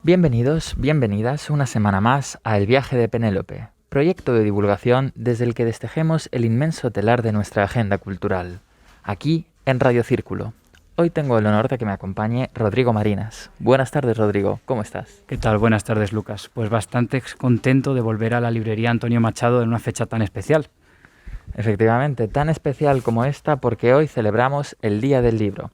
Bienvenidos, bienvenidas una semana más a El viaje de Penélope, proyecto de divulgación desde el que destejemos el inmenso telar de nuestra agenda cultural, aquí en Radio Círculo. Hoy tengo el honor de que me acompañe Rodrigo Marinas. Buenas tardes, Rodrigo, ¿cómo estás? ¿Qué tal? Buenas tardes, Lucas. Pues bastante contento de volver a la librería Antonio Machado en una fecha tan especial. Efectivamente, tan especial como esta porque hoy celebramos el Día del Libro.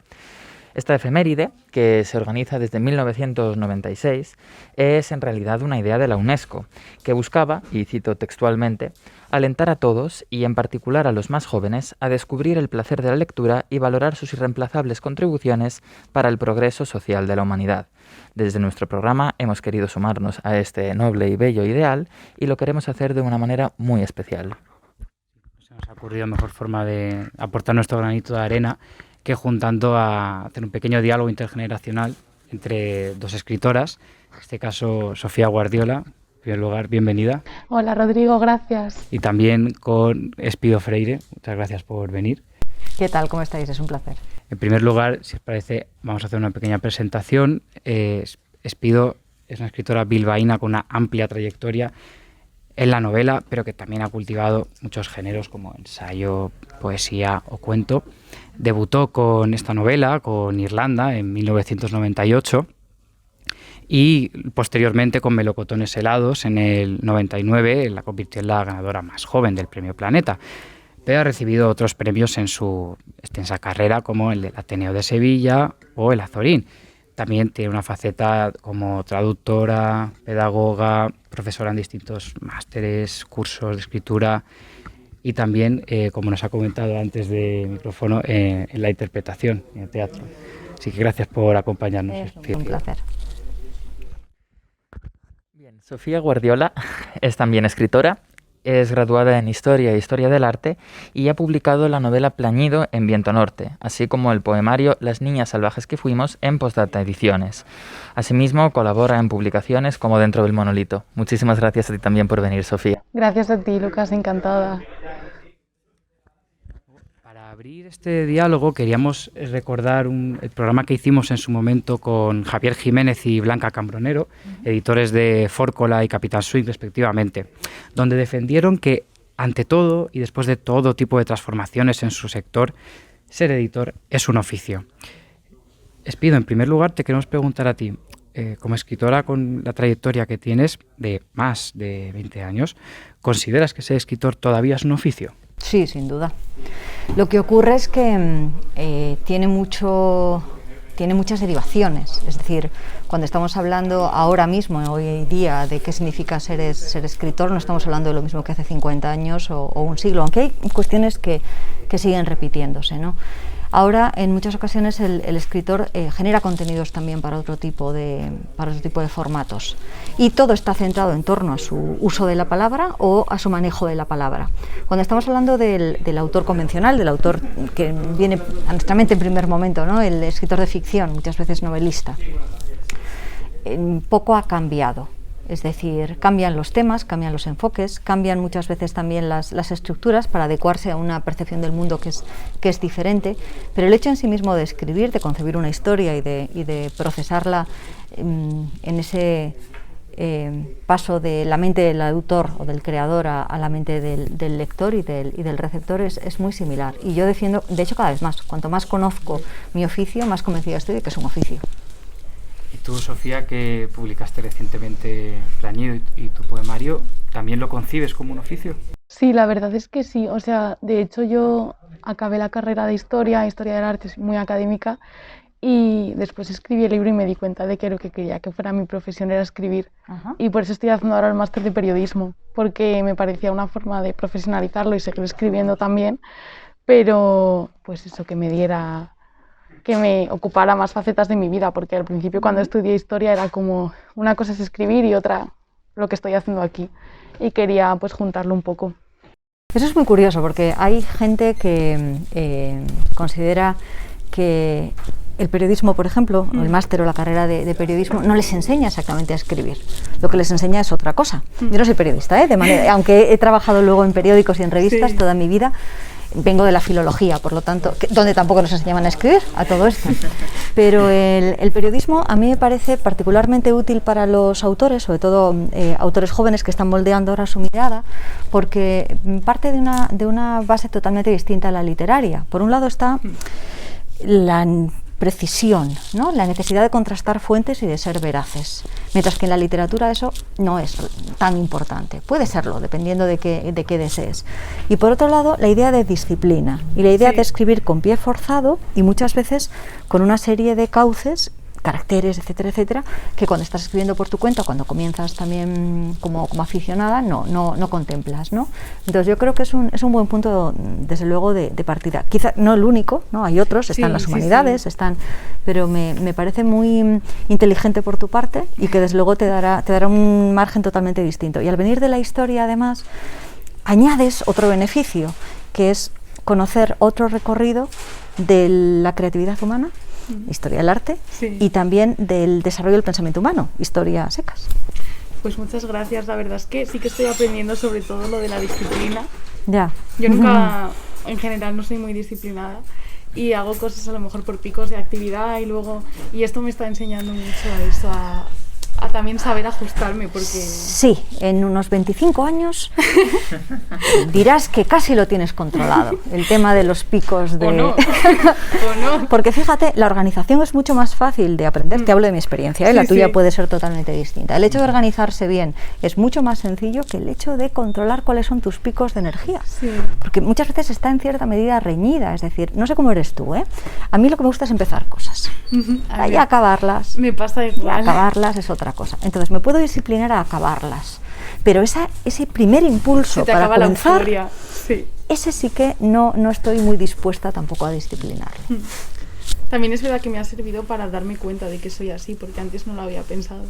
Esta efeméride, que se organiza desde 1996, es en realidad una idea de la UNESCO, que buscaba, y cito textualmente, alentar a todos, y en particular a los más jóvenes, a descubrir el placer de la lectura y valorar sus irreemplazables contribuciones para el progreso social de la humanidad. Desde nuestro programa hemos querido sumarnos a este noble y bello ideal, y lo queremos hacer de una manera muy especial. Se nos ha ocurrido mejor forma de aportar nuestro granito de arena que juntando a hacer un pequeño diálogo intergeneracional entre dos escritoras, en este caso Sofía Guardiola. En primer lugar, bienvenida. Hola Rodrigo, gracias. Y también con Espido Freire, muchas gracias por venir. ¿Qué tal? ¿Cómo estáis? Es un placer. En primer lugar, si os parece, vamos a hacer una pequeña presentación. Espido es una escritora bilbaína con una amplia trayectoria en la novela, pero que también ha cultivado muchos géneros como ensayo, poesía o cuento. Debutó con esta novela, con Irlanda, en 1998 y posteriormente con Melocotones helados en el 99 la convirtió en la ganadora más joven del Premio Planeta, pero ha recibido otros premios en su extensa carrera como el del Ateneo de Sevilla o el Azorín. También tiene una faceta como traductora, pedagoga, profesora en distintos másteres, cursos de escritura y también, como nos ha comentado antes de micrófono, en la interpretación, en el teatro. Así que gracias por acompañarnos. Es un placer. Bien, Sofía Guardiola es también escritora. Es graduada en Historia e Historia del Arte y ha publicado la novela Plañido en Viento Norte, así como el poemario Las niñas salvajes que fuimos en Postdata Ediciones. Asimismo, colabora en publicaciones como Dentro del monolito. Muchísimas gracias a ti también por venir, Sofía. Gracias a ti, Lucas, encantada. Para abrir este diálogo queríamos recordar el programa que hicimos en su momento con Javier Jiménez y Blanca Cambronero, editores de Fórcola y Capitán Swing respectivamente, donde defendieron que ante todo y después de todo tipo de transformaciones en su sector, ser editor es un oficio. Espido, en primer lugar te queremos preguntar a ti, como escritora con la trayectoria que tienes de más de 20 años, ¿consideras que ser escritor todavía es un oficio? Sí, sin duda. Lo que ocurre es que tiene muchas derivaciones. Es decir, cuando estamos hablando ahora mismo, hoy día, de qué significa ser escritor, no estamos hablando de lo mismo que hace 50 años o un siglo, aunque hay cuestiones que siguen repitiéndose, ¿no? Ahora, en muchas ocasiones, el escritor genera contenidos también para otro tipo de formatos. Y todo está centrado en torno a su uso de la palabra o a su manejo de la palabra. Cuando estamos hablando del autor convencional, del autor que viene a nuestra mente en primer momento, ¿no? El escritor de ficción, muchas veces novelista, poco ha cambiado. Es decir, cambian los temas, cambian los enfoques, cambian muchas veces también las estructuras para adecuarse a una percepción del mundo que es diferente, pero el hecho en sí mismo de escribir, de concebir una historia y de procesarla en ese paso de la mente del autor o del creador a la mente del lector y del receptor es muy similar. Y yo defiendo, de hecho cada vez más, cuanto más conozco mi oficio, más convencida estoy de que es un oficio. Y tú, Sofía, que publicaste recientemente Plañido y tu poemario, ¿también lo concibes como un oficio? Sí, la verdad es que sí. O sea, de hecho yo acabé la carrera de Historia del Arte, es muy académica, y después escribí el libro y me di cuenta de que lo que quería que fuera mi profesión era escribir. Ajá. Y por eso estoy haciendo ahora el máster de periodismo, porque me parecía una forma de profesionalizarlo y seguir escribiendo también, pero pues eso, que me ocupara más facetas de mi vida, porque al principio cuando estudié historia era como una cosa es escribir y otra lo que estoy haciendo aquí, y quería pues juntarlo un poco. Eso es muy curioso porque hay gente que considera que el periodismo, por ejemplo, el máster o la carrera de periodismo no les enseña exactamente a escribir, lo que les enseña es otra cosa. Yo no soy periodista, aunque he trabajado luego en periódicos y en revistas toda mi vida. vengo de la filología, por lo tanto, donde tampoco nos enseñaban a escribir, a todo esto. Pero el periodismo a mí me parece particularmente útil para los autores, sobre todo autores jóvenes que están moldeando ahora su mirada, porque parte de una base totalmente distinta a la literaria. Por un lado está la precisión, ¿no? La necesidad de contrastar fuentes y de ser veraces, mientras que en la literatura eso no es tan importante. Puede serlo, dependiendo de qué desees. Y por otro lado, la idea de disciplina y la idea de escribir con pie forzado y muchas veces con una serie de cauces, caracteres, etcétera, etcétera, que cuando estás escribiendo por tu cuenta, cuando comienzas también como aficionada, no contemplas, ¿no? Entonces yo creo que es un buen punto, desde luego, de partida. Quizá no el único, ¿no? Hay otros, están las humanidades, pero me parece muy inteligente por tu parte y que desde luego te dará un margen totalmente distinto. Y al venir de la historia, además, añades otro beneficio, que es conocer otro recorrido de la creatividad humana, historia del arte, y también del desarrollo del pensamiento humano, historia secas. Pues muchas gracias, la verdad es que sí que estoy aprendiendo sobre todo lo de la disciplina. Ya. Yo nunca, en general, no soy muy disciplinada y hago cosas a lo mejor por picos de actividad y esto me está enseñando mucho a eso, a también saber ajustarme, porque... Sí, en unos 25 años dirás que casi lo tienes controlado, el tema de los picos de... O no. Porque fíjate, la organización es mucho más fácil de aprender, te hablo de mi experiencia, la tuya puede ser totalmente distinta. El hecho de organizarse bien es mucho más sencillo que el hecho de controlar cuáles son tus picos de energía, porque muchas veces está en cierta medida reñida, es decir, no sé cómo eres tú, a mí lo que me gusta es empezar cosas, y acabarlas. Me pasa igual. Acabarlas es otra cosa. Entonces me puedo disciplinar a acabarlas, pero ese primer impulso para comenzar, ese sí que no estoy muy dispuesta tampoco a disciplinarlo. También es verdad que me ha servido para darme cuenta de que soy así, porque antes no lo había pensado.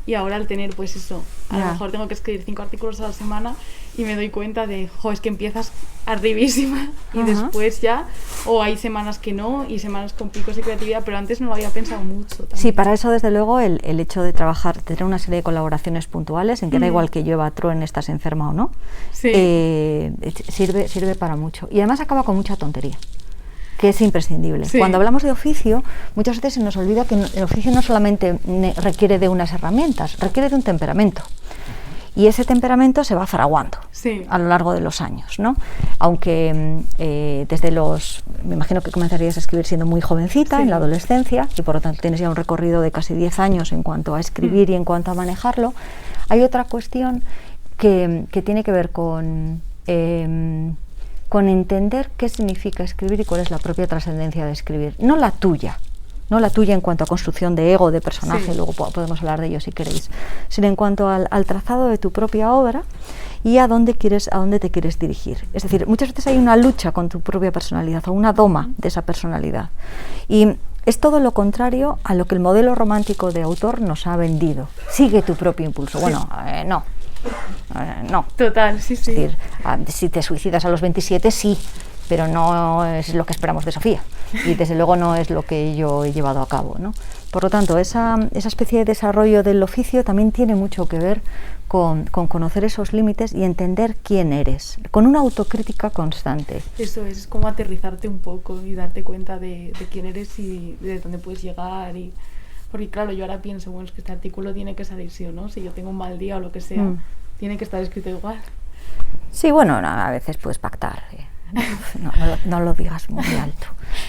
Y ahora al tener, pues eso, a lo mejor tengo que escribir 5 artículos a la semana y me doy cuenta de, es que empiezas arribísima y después ya, o hay semanas que no y semanas con picos de creatividad, pero antes no lo había pensado mucho también. Sí, para eso desde luego el hecho de trabajar, tener una serie de colaboraciones puntuales, en que da igual que llueva, truene, estás enferma o no, sirve para mucho. Y además acaba con mucha tontería, que es imprescindible. Cuando hablamos de oficio, muchas veces se nos olvida que el oficio no solamente requiere de unas herramientas, requiere de un temperamento. Y ese temperamento se va fraguando a lo largo de los años, ¿no? Aunque me imagino que comenzarías a escribir siendo muy jovencita, en la adolescencia, y por lo tanto tienes ya un recorrido de casi 10 años en cuanto a escribir y en cuanto a manejarlo. Hay otra cuestión que tiene que ver con entender qué significa escribir y cuál es la propia trascendencia de escribir. No la tuya en cuanto a construcción de ego, de personaje, luego podemos hablar de ello si queréis, sino en cuanto al trazado de tu propia obra y a dónde te quieres dirigir. Es decir, muchas veces hay una lucha con tu propia personalidad o una doma de esa personalidad. Y es todo lo contrario a lo que el modelo romántico de autor nos ha vendido. Sigue tu propio impulso. Bueno, no. Total, sí. Es decir, si te suicidas a los 27, sí, pero no es lo que esperamos de Sofía y desde luego no es lo que yo he llevado a cabo, ¿no? Por lo tanto, esa especie de desarrollo del oficio también tiene mucho que ver con conocer esos límites y entender quién eres, con una autocrítica constante. Eso es como aterrizarte un poco y darte cuenta de quién eres y de dónde puedes llegar. Porque claro, yo ahora pienso, bueno, es que este artículo tiene que salir sí o no, si yo tengo un mal día o lo que sea, tiene que estar escrito igual. Sí, bueno, a veces puedes pactar, no lo digas muy alto.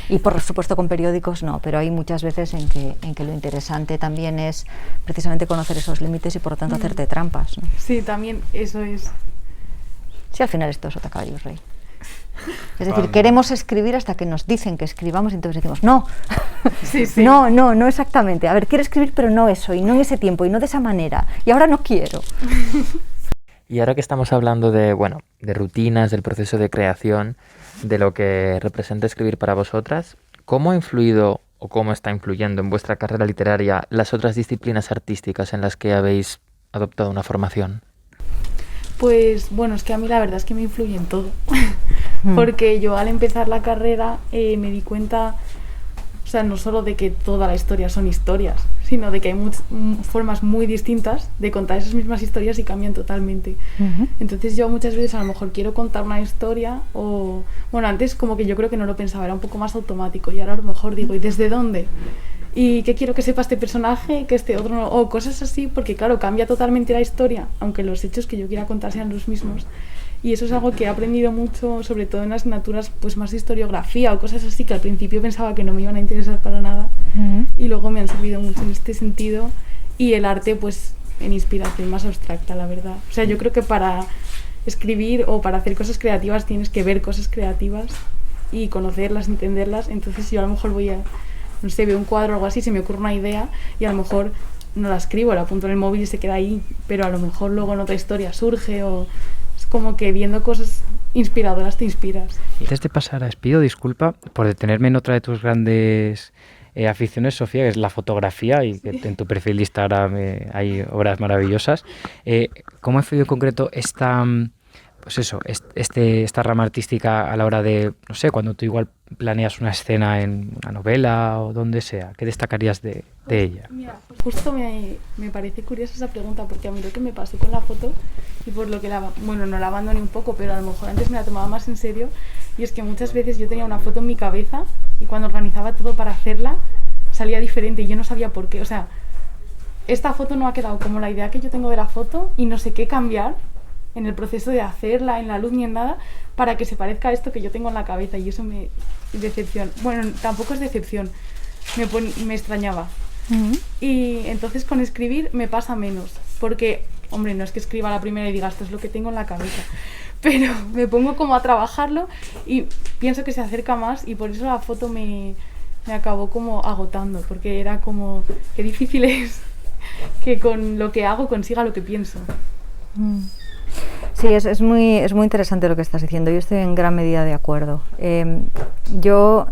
Y por supuesto con periódicos no, pero hay muchas veces en que lo interesante también es precisamente conocer esos límites y por lo tanto hacerte trampas, ¿no? Sí, también eso es. Sí, al final esto es otra caballo rey. Es decir, queremos escribir hasta que nos dicen que escribamos y entonces decimos no. No exactamente. A ver, quiero escribir pero no eso y no en ese tiempo y no de esa manera y ahora no quiero. Y ahora que estamos hablando de rutinas, del proceso de creación, de lo que representa escribir para vosotras, ¿cómo ha influido o cómo está influyendo en vuestra carrera literaria las otras disciplinas artísticas en las que habéis adoptado una formación? Pues bueno, es que a mí la verdad es que me influye en todo, porque yo al empezar la carrera me di cuenta, o sea, no solo de que toda la historia son historias, sino de que hay formas muy distintas de contar esas mismas historias y cambian totalmente. Entonces yo muchas veces a lo mejor quiero contar una historia o... Bueno, antes como que yo creo que no lo pensaba, era un poco más automático y ahora a lo mejor digo, ¿y desde dónde? ¿Y qué quiero que sepa este personaje, que este otro no? O cosas así, porque claro, cambia totalmente la historia, aunque los hechos que yo quiera contar sean los mismos. Y eso es algo que he aprendido mucho, sobre todo en asignaturas pues más de historiografía o cosas así que al principio pensaba que no me iban a interesar para nada y luego me han servido mucho en este sentido, y el arte pues en inspiración más abstracta, la verdad. O sea, yo creo que para escribir o para hacer cosas creativas tienes que ver cosas creativas y conocerlas, entenderlas. Entonces yo a lo mejor voy a, no sé, veo un cuadro o algo así, se me ocurre una idea y a lo mejor no la escribo, la apunto en el móvil y se queda ahí, pero a lo mejor luego en otra historia surge, o es como que viendo cosas inspiradoras te inspiras. Antes de pasar a Espido, disculpa por detenerme en otra de tus grandes aficiones, Sofía, que es la fotografía, y que en tu perfil de Instagram hay obras maravillosas. ¿Cómo ha influido en concreto esta rama artística a la hora de, no sé, cuando tú igual planeas una escena en una novela o donde sea? ¿Qué destacarías de ella? Mira, pues justo me parece curiosa esa pregunta, porque a mí lo que me pasó con la foto, y por lo que no la abandoné un poco, pero a lo mejor antes me la tomaba más en serio, y es que muchas veces yo tenía una foto en mi cabeza y cuando organizaba todo para hacerla salía diferente y yo no sabía por qué. O sea, esta foto no ha quedado como la idea que yo tengo de la foto y no sé qué cambiar en el proceso de hacerla, en la luz ni en nada, para que se parezca a esto que yo tengo en la cabeza, y eso me decepciona. Bueno, tampoco es decepción, me extrañaba. Y entonces con escribir me pasa menos, porque, hombre, no es que escriba la primera y diga esto es lo que tengo en la cabeza, pero me pongo como a trabajarlo y pienso que se acerca más, y por eso la foto me acabó como agotando, porque era como, qué difícil es que con lo que hago consiga lo que pienso. Sí, es muy interesante lo que estás diciendo. Yo estoy en gran medida de acuerdo. Yo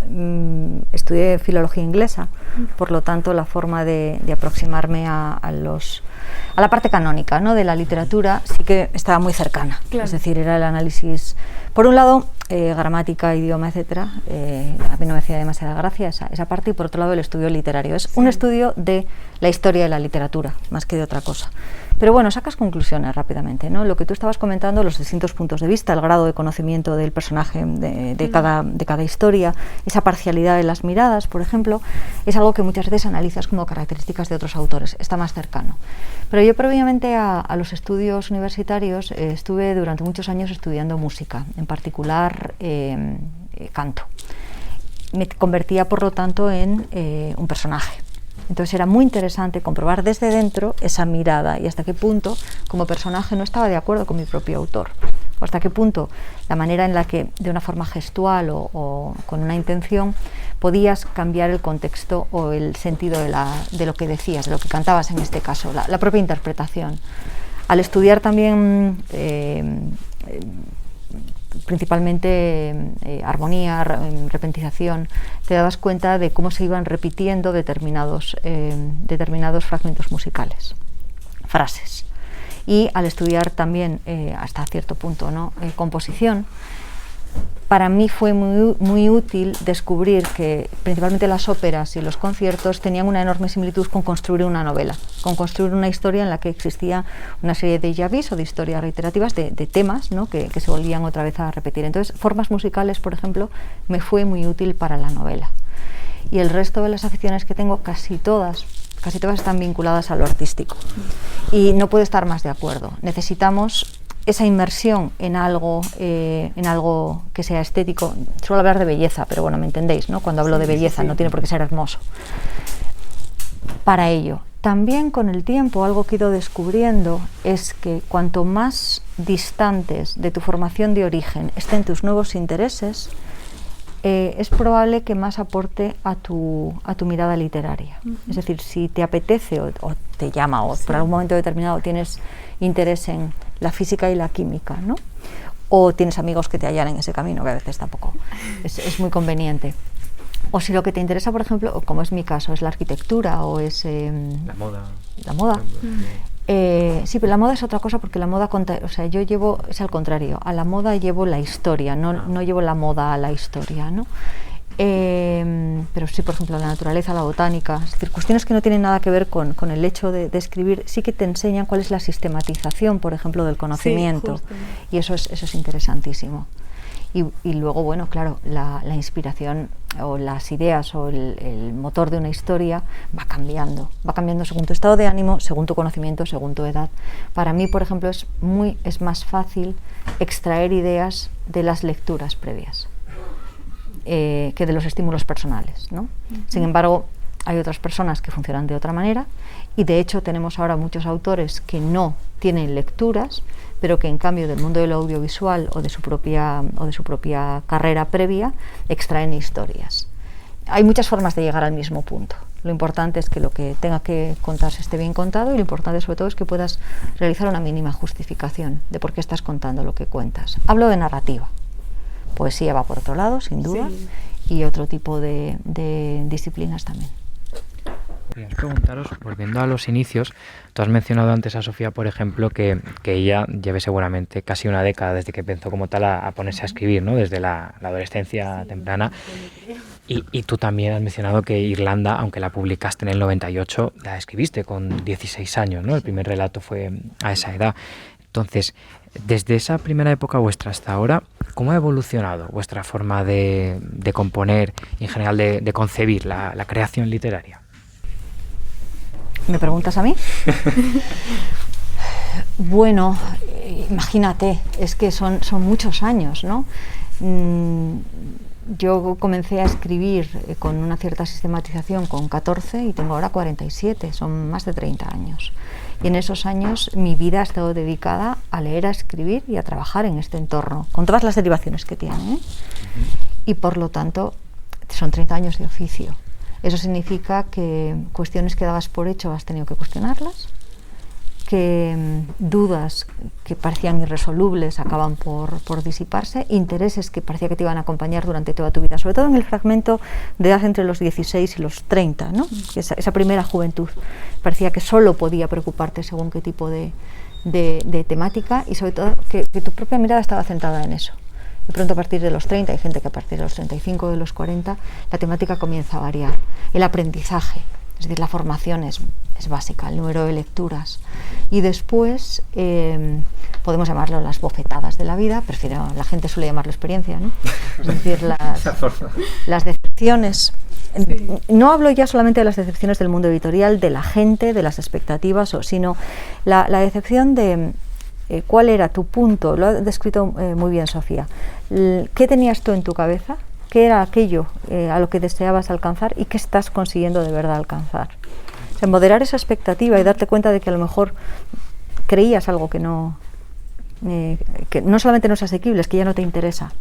estudié filología inglesa, por lo tanto la forma de aproximarme a la parte canónica, ¿no?, de la literatura sí que estaba muy cercana. Claro. Es decir, era el análisis, por un lado, gramática, idioma, etcétera. A mí no me hacía demasiada gracia esa parte, y por otro lado el estudio literario. Es un estudio de la historia de la literatura, más que de otra cosa. Pero bueno, sacas conclusiones rápidamente, ¿no? Lo que tú estabas comentando, los distintos puntos de vista, el grado de conocimiento del personaje de cada historia, esa parcialidad de las miradas, por ejemplo, es algo que muchas veces analizas como características de otros autores, está más cercano. Pero yo previamente a los estudios universitarios estuve durante muchos años estudiando música, en particular canto. Me convertía, por lo tanto, en un personaje. Entonces era muy interesante comprobar desde dentro esa mirada y hasta qué punto como personaje no estaba de acuerdo con mi propio autor, o hasta qué punto la manera en la que de una forma gestual o con una intención podías cambiar el contexto o el sentido de lo que decías, de lo que cantabas en este caso, la propia interpretación. Al estudiar también principalmente armonía, repentización, te dabas cuenta de cómo se iban repitiendo determinados fragmentos musicales, frases. Y al estudiar también, hasta cierto punto, ¿no?, composición, para mí fue muy útil descubrir que principalmente las óperas y los conciertos tenían una enorme similitud con construir una novela, con construir una historia en la que existía una serie de déjà vus o de historias reiterativas, de temas, ¿no?, que se volvían otra vez a repetir. Entonces, formas musicales, por ejemplo, me fue muy útil para la novela. Y el resto de las aficiones que tengo, casi todas están vinculadas a lo artístico. Y no puedo estar más de acuerdo. Necesitamos esa inmersión en algo que sea estético. Suelo hablar de belleza, pero bueno, me entendéis, ¿no? Cuando hablo de belleza, no tiene por qué ser hermoso. Para ello, también con el tiempo, algo que he ido descubriendo es que cuanto más distantes de tu formación de origen estén tus nuevos intereses, es probable que más aporte a tu mirada literaria. Es decir, si te apetece o te llama o por algún momento determinado tienes interés en la física y la química, ¿no?, o tienes amigos que te hallan en ese camino, que a veces tampoco es muy conveniente. O si lo que te interesa, por ejemplo, como es mi caso, es la arquitectura o es la moda. Sí, pero la moda es otra cosa, porque la moda, o sea, yo es al contrario, a la moda llevo la historia, no llevo la moda a la historia, ¿no? Pero sí, por ejemplo, la naturaleza, la botánica, es decir, cuestiones que no tienen nada que ver con el hecho de escribir, sí que te enseñan cuál es la sistematización, por ejemplo, del conocimiento, y eso es interesantísimo. Y luego, bueno, claro, la inspiración o las ideas o el motor de una historia va cambiando según tu estado de ánimo, según tu conocimiento, según tu edad. Para mí, por ejemplo, es más fácil extraer ideas de las lecturas previas que de los estímulos personales, ¿no? Sin embargo, hay otras personas que funcionan de otra manera, y de hecho tenemos ahora muchos autores que no tienen lecturas, pero que en cambio del mundo del audiovisual o de su propia carrera previa extraen historias. Hay muchas formas de llegar al mismo punto. Lo importante es que lo que tenga que contarse esté bien contado, y lo importante sobre todo es que puedas realizar una mínima justificación de por qué estás contando lo que cuentas. Hablo de narrativa. Poesía va por otro lado, sin duda, y otro tipo de disciplinas también. Quería preguntaros, volviendo a los inicios, tú has mencionado antes a Sofía, por ejemplo, que ella lleve seguramente casi una década desde que empezó como tal a ponerse a escribir, ¿no? Desde la adolescencia temprana. Y tú también has mencionado que Irlanda, aunque la publicaste en el 98, la escribiste con 16 años, ¿no? El primer relato fue a esa edad. Entonces, desde esa primera época vuestra hasta ahora, ¿cómo ha evolucionado vuestra forma de componer y en general de concebir la creación literaria? ¿Me preguntas a mí? Bueno, imagínate, es que son muchos años, ¿no? Yo comencé a escribir con una cierta sistematización con 14 y tengo ahora 47, son más de 30 años. Y en esos años mi vida ha estado dedicada a leer, a escribir y a trabajar en este entorno, con todas las derivaciones que tiene, ¿eh? Y por lo tanto son 30 años de oficio. Eso significa que cuestiones que dabas por hecho has tenido que cuestionarlas, que dudas que parecían irresolubles acaban por disiparse, intereses que parecía que te iban a acompañar durante toda tu vida, sobre todo en el fragmento de edad entre los 16 y los 30, ¿no? Esa primera juventud. Parecía que solo podía preocuparte según qué tipo de temática, y sobre todo que tu propia mirada estaba centrada en eso. De pronto, a partir de los 30, hay gente que a partir de los 35 o de los 40, la temática comienza a variar. El aprendizaje, es decir, la formación es básica, el número de lecturas. Y después podemos llamarlo las bofetadas de la vida, la gente suele llamarlo experiencia, ¿no? Es decir, las decepciones. Sí. No hablo ya solamente de las decepciones del mundo editorial, de la gente, de las expectativas, sino la decepción de cuál era tu punto. Lo ha descrito muy bien Sofía. ¿Qué tenías tú en tu cabeza? ¿Qué era aquello a lo que deseabas alcanzar y qué estás consiguiendo de verdad alcanzar? O sea, moderar esa expectativa y darte cuenta de que a lo mejor creías algo que no solamente no es asequible, es que ya no te interesa.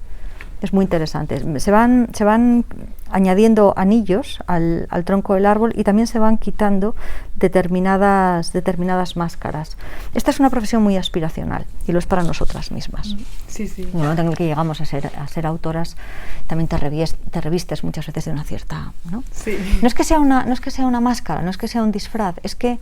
Es muy interesante. Se van añadiendo anillos al tronco del árbol, y también se van quitando determinadas máscaras. Esta es una profesión muy aspiracional, y lo es para nosotras mismas. Sí, sí. En el momento en el que llegamos a ser autoras, también te revistes muchas veces de una cierta, ¿no? Sí. No es que sea una máscara, no es que sea un disfraz, es que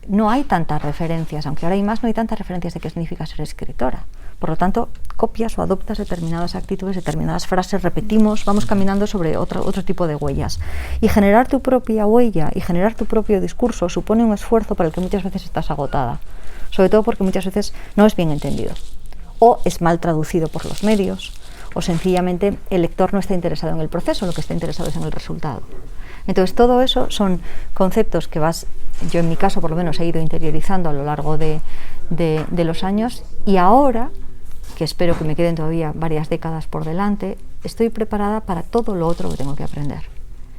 no hay tantas referencias, aunque ahora hay más, no hay tantas referencias de qué significa ser escritora. Por lo tanto, copias o adoptas determinadas actitudes, determinadas frases, repetimos, vamos caminando sobre otro tipo de huellas. Y generar tu propia huella y generar tu propio discurso supone un esfuerzo para el que muchas veces estás agotada, sobre todo porque muchas veces no es bien entendido, o es mal traducido por los medios, o sencillamente el lector no está interesado en el proceso, lo que está interesado es en el resultado. Entonces, todo eso son conceptos que yo en mi caso por lo menos he ido interiorizando a lo largo de los años, y ahora, que espero que me queden todavía varias décadas por delante, estoy preparada para todo lo otro que tengo que aprender,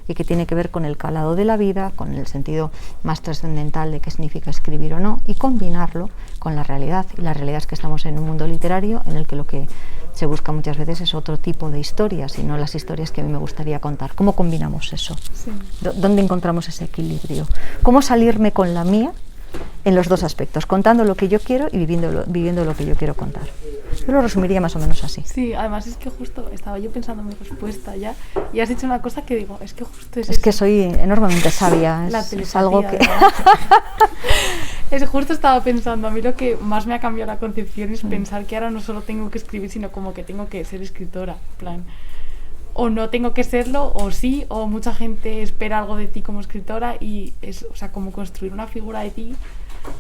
y que tiene que ver con el calado de la vida, con el sentido más trascendental de qué significa escribir o no, y combinarlo con la realidad. Y la realidad es que estamos en un mundo literario en el que lo que se busca muchas veces es otro tipo de historias, y no las historias que a mí me gustaría contar. ¿Cómo combinamos eso? Sí. ¿Dónde encontramos ese equilibrio? ¿Cómo salirme con la mía en los dos aspectos, contando lo que yo quiero y viviendo lo que yo quiero contar? Yo lo resumiría más o menos así. Sí, además es que justo estaba yo pensando en mi respuesta ya, y has dicho una cosa que digo, es que justo es que soy enormemente sabia, es algo que... Es justo, estaba pensando, a mí lo que más me ha cambiado la concepción es pensar que ahora no solo tengo que escribir, sino como que tengo que ser escritora, en plan. o no tengo que serlo, o sí, o mucha gente espera algo de ti como escritora y es, o sea, como construir una figura de ti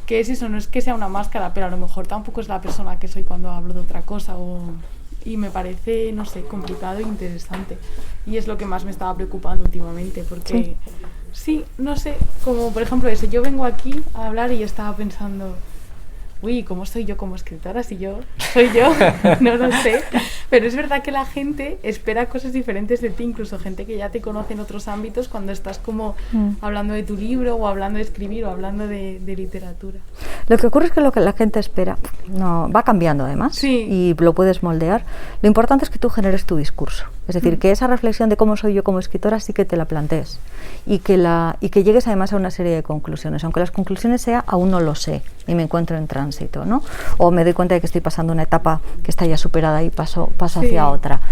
que es eso, no es que sea una máscara, pero a lo mejor tampoco es la persona que soy cuando hablo de otra cosa y me parece, no sé, complicado e interesante y es lo que más me estaba preocupando últimamente porque sí, no sé, como por ejemplo eso, yo vengo aquí a hablar y estaba pensando uy, ¿cómo soy yo como escritora? Si yo soy yo, no lo sé. Pero es verdad que la gente espera cosas diferentes de ti, incluso gente que ya te conoce en otros ámbitos cuando estás como hablando de tu libro o hablando de escribir o hablando de literatura. Lo que ocurre es que lo que la gente espera no va cambiando además y lo puedes moldear. Lo importante es que tú generes tu discurso. Es decir, que esa reflexión de cómo soy yo como escritora sí que te la plantees y que llegues además a una serie de conclusiones, aunque las conclusiones sea aún no lo sé y me encuentro en tránsito, ¿no? O me doy cuenta de que estoy pasando una etapa que está ya superada y paso hacia otra.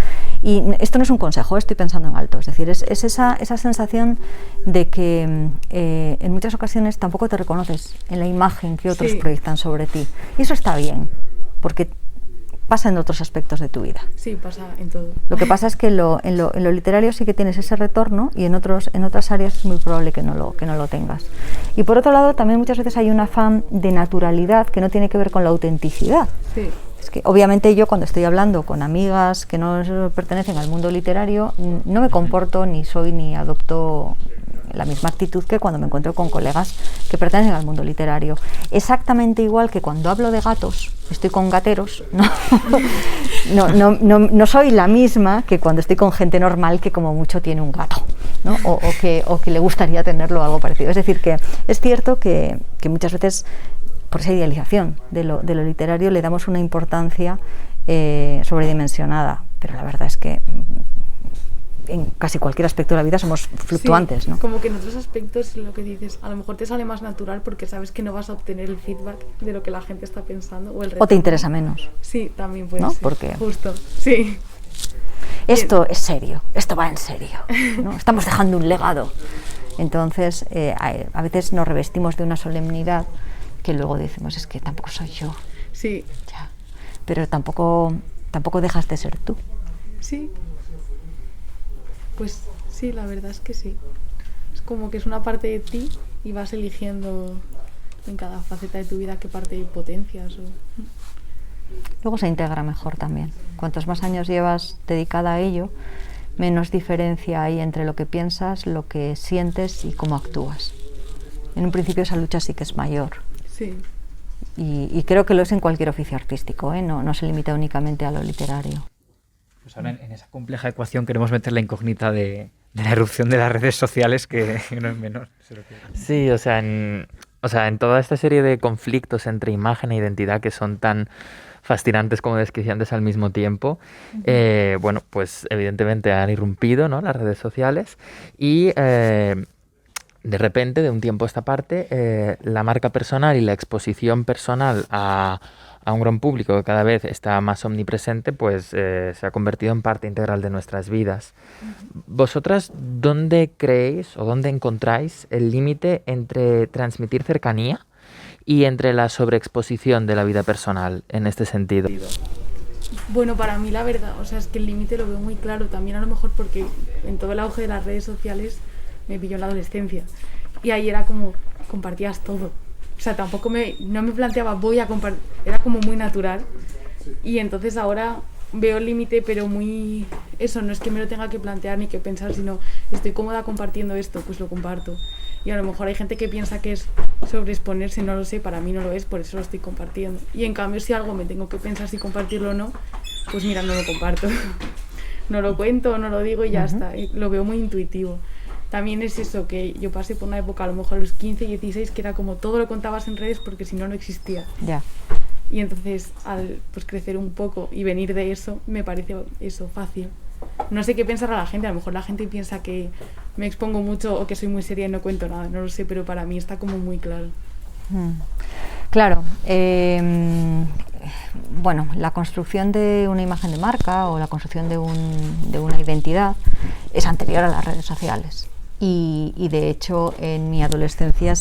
Y esto no es un consejo, estoy pensando en alto, es decir, es esa sensación de que en muchas ocasiones tampoco te reconoces en la imagen que otros proyectan sobre ti. Y eso está bien, porque pasa en otros aspectos de tu vida. Sí, pasa en todo. Lo que pasa es que en lo literario sí que tienes ese retorno y en otras áreas es muy probable que no lo tengas. Y por otro lado, también muchas veces hay un afán de naturalidad que no tiene que ver con la autenticidad. Sí. Es que obviamente yo cuando estoy hablando con amigas que no pertenecen al mundo literario, no me comporto ni soy ni adopto la misma actitud que cuando me encuentro con colegas que pertenecen al mundo literario. Exactamente igual que cuando hablo de gatos, estoy con gateros, no soy la misma que cuando estoy con gente normal que como mucho tiene un gato, ¿no? o que le gustaría tenerlo o algo parecido. Es decir, que es cierto que muchas veces por esa idealización de lo literario le damos una importancia sobredimensionada, pero la verdad es que en casi cualquier aspecto de la vida somos fluctuantes, ¿no? Como que en otros aspectos lo que dices, a lo mejor te sale más natural porque sabes que no vas a obtener el feedback de lo que la gente está pensando o te interesa menos. Sí, también puede ¿no? ser. Porque justo, sí. Esto es serio, esto va en serio, ¿no? Estamos dejando un legado. Entonces, a veces nos revestimos de una solemnidad que luego decimos, es que tampoco soy yo. Sí. Ya. Pero tampoco dejas de ser tú. Sí. Pues sí, la verdad es que sí. Es como que es una parte de ti y vas eligiendo en cada faceta de tu vida qué parte potencias. Luego se integra mejor también. Cuantos más años llevas dedicada a ello, menos diferencia hay entre lo que piensas, lo que sientes y cómo actúas. En un principio esa lucha sí que es mayor. Sí. Y creo que lo es en cualquier oficio artístico, ¿eh? No se limita únicamente a lo literario. Pues ahora en esa compleja ecuación queremos meter la incógnita de la erupción de las redes sociales, que no es menor. Sí, o sea, en toda esta serie de conflictos entre imagen e identidad que son tan fascinantes como desquiciantes al mismo tiempo, bueno, pues evidentemente han irrumpido, ¿no?, las redes sociales y de repente, de un tiempo a esta parte, la marca personal y la exposición personal a un gran público que cada vez está más omnipresente, pues se ha convertido en parte integral de nuestras vidas. ¿Vosotras dónde creéis o dónde encontráis el límite entre transmitir cercanía y entre la sobreexposición de la vida personal en este sentido? Bueno, para mí la verdad, o sea, es que el límite lo veo muy claro, también a lo mejor porque en todo el auge de las redes sociales me pilló en la adolescencia y ahí era como compartías todo. O sea, tampoco no me planteaba voy a compartir, era como muy natural y entonces ahora veo el límite pero muy, eso, no es que me lo tenga que plantear ni que pensar, sino estoy cómoda compartiendo esto, pues lo comparto. Y a lo mejor hay gente que piensa que es sobreexponerse, no lo sé, para mí no lo es, por eso lo estoy compartiendo. Y en cambio si algo me tengo que pensar si compartirlo o no, pues mira, no lo comparto. No lo cuento, no lo digo y ya está, lo veo muy intuitivo. También es eso, que yo pasé por una época, a lo mejor a los 15, 16, que era como todo lo contabas en redes porque si no, no existía. Ya. Y entonces, al pues crecer un poco y venir de eso, me parece eso fácil. No sé qué pensará la gente, a lo mejor la gente piensa que me expongo mucho o que soy muy seria y no cuento nada, no lo sé, pero para mí está como muy claro. Claro. Bueno, la construcción de una imagen de marca o la construcción de una identidad es anterior a las redes sociales. Y de hecho en mi adolescencia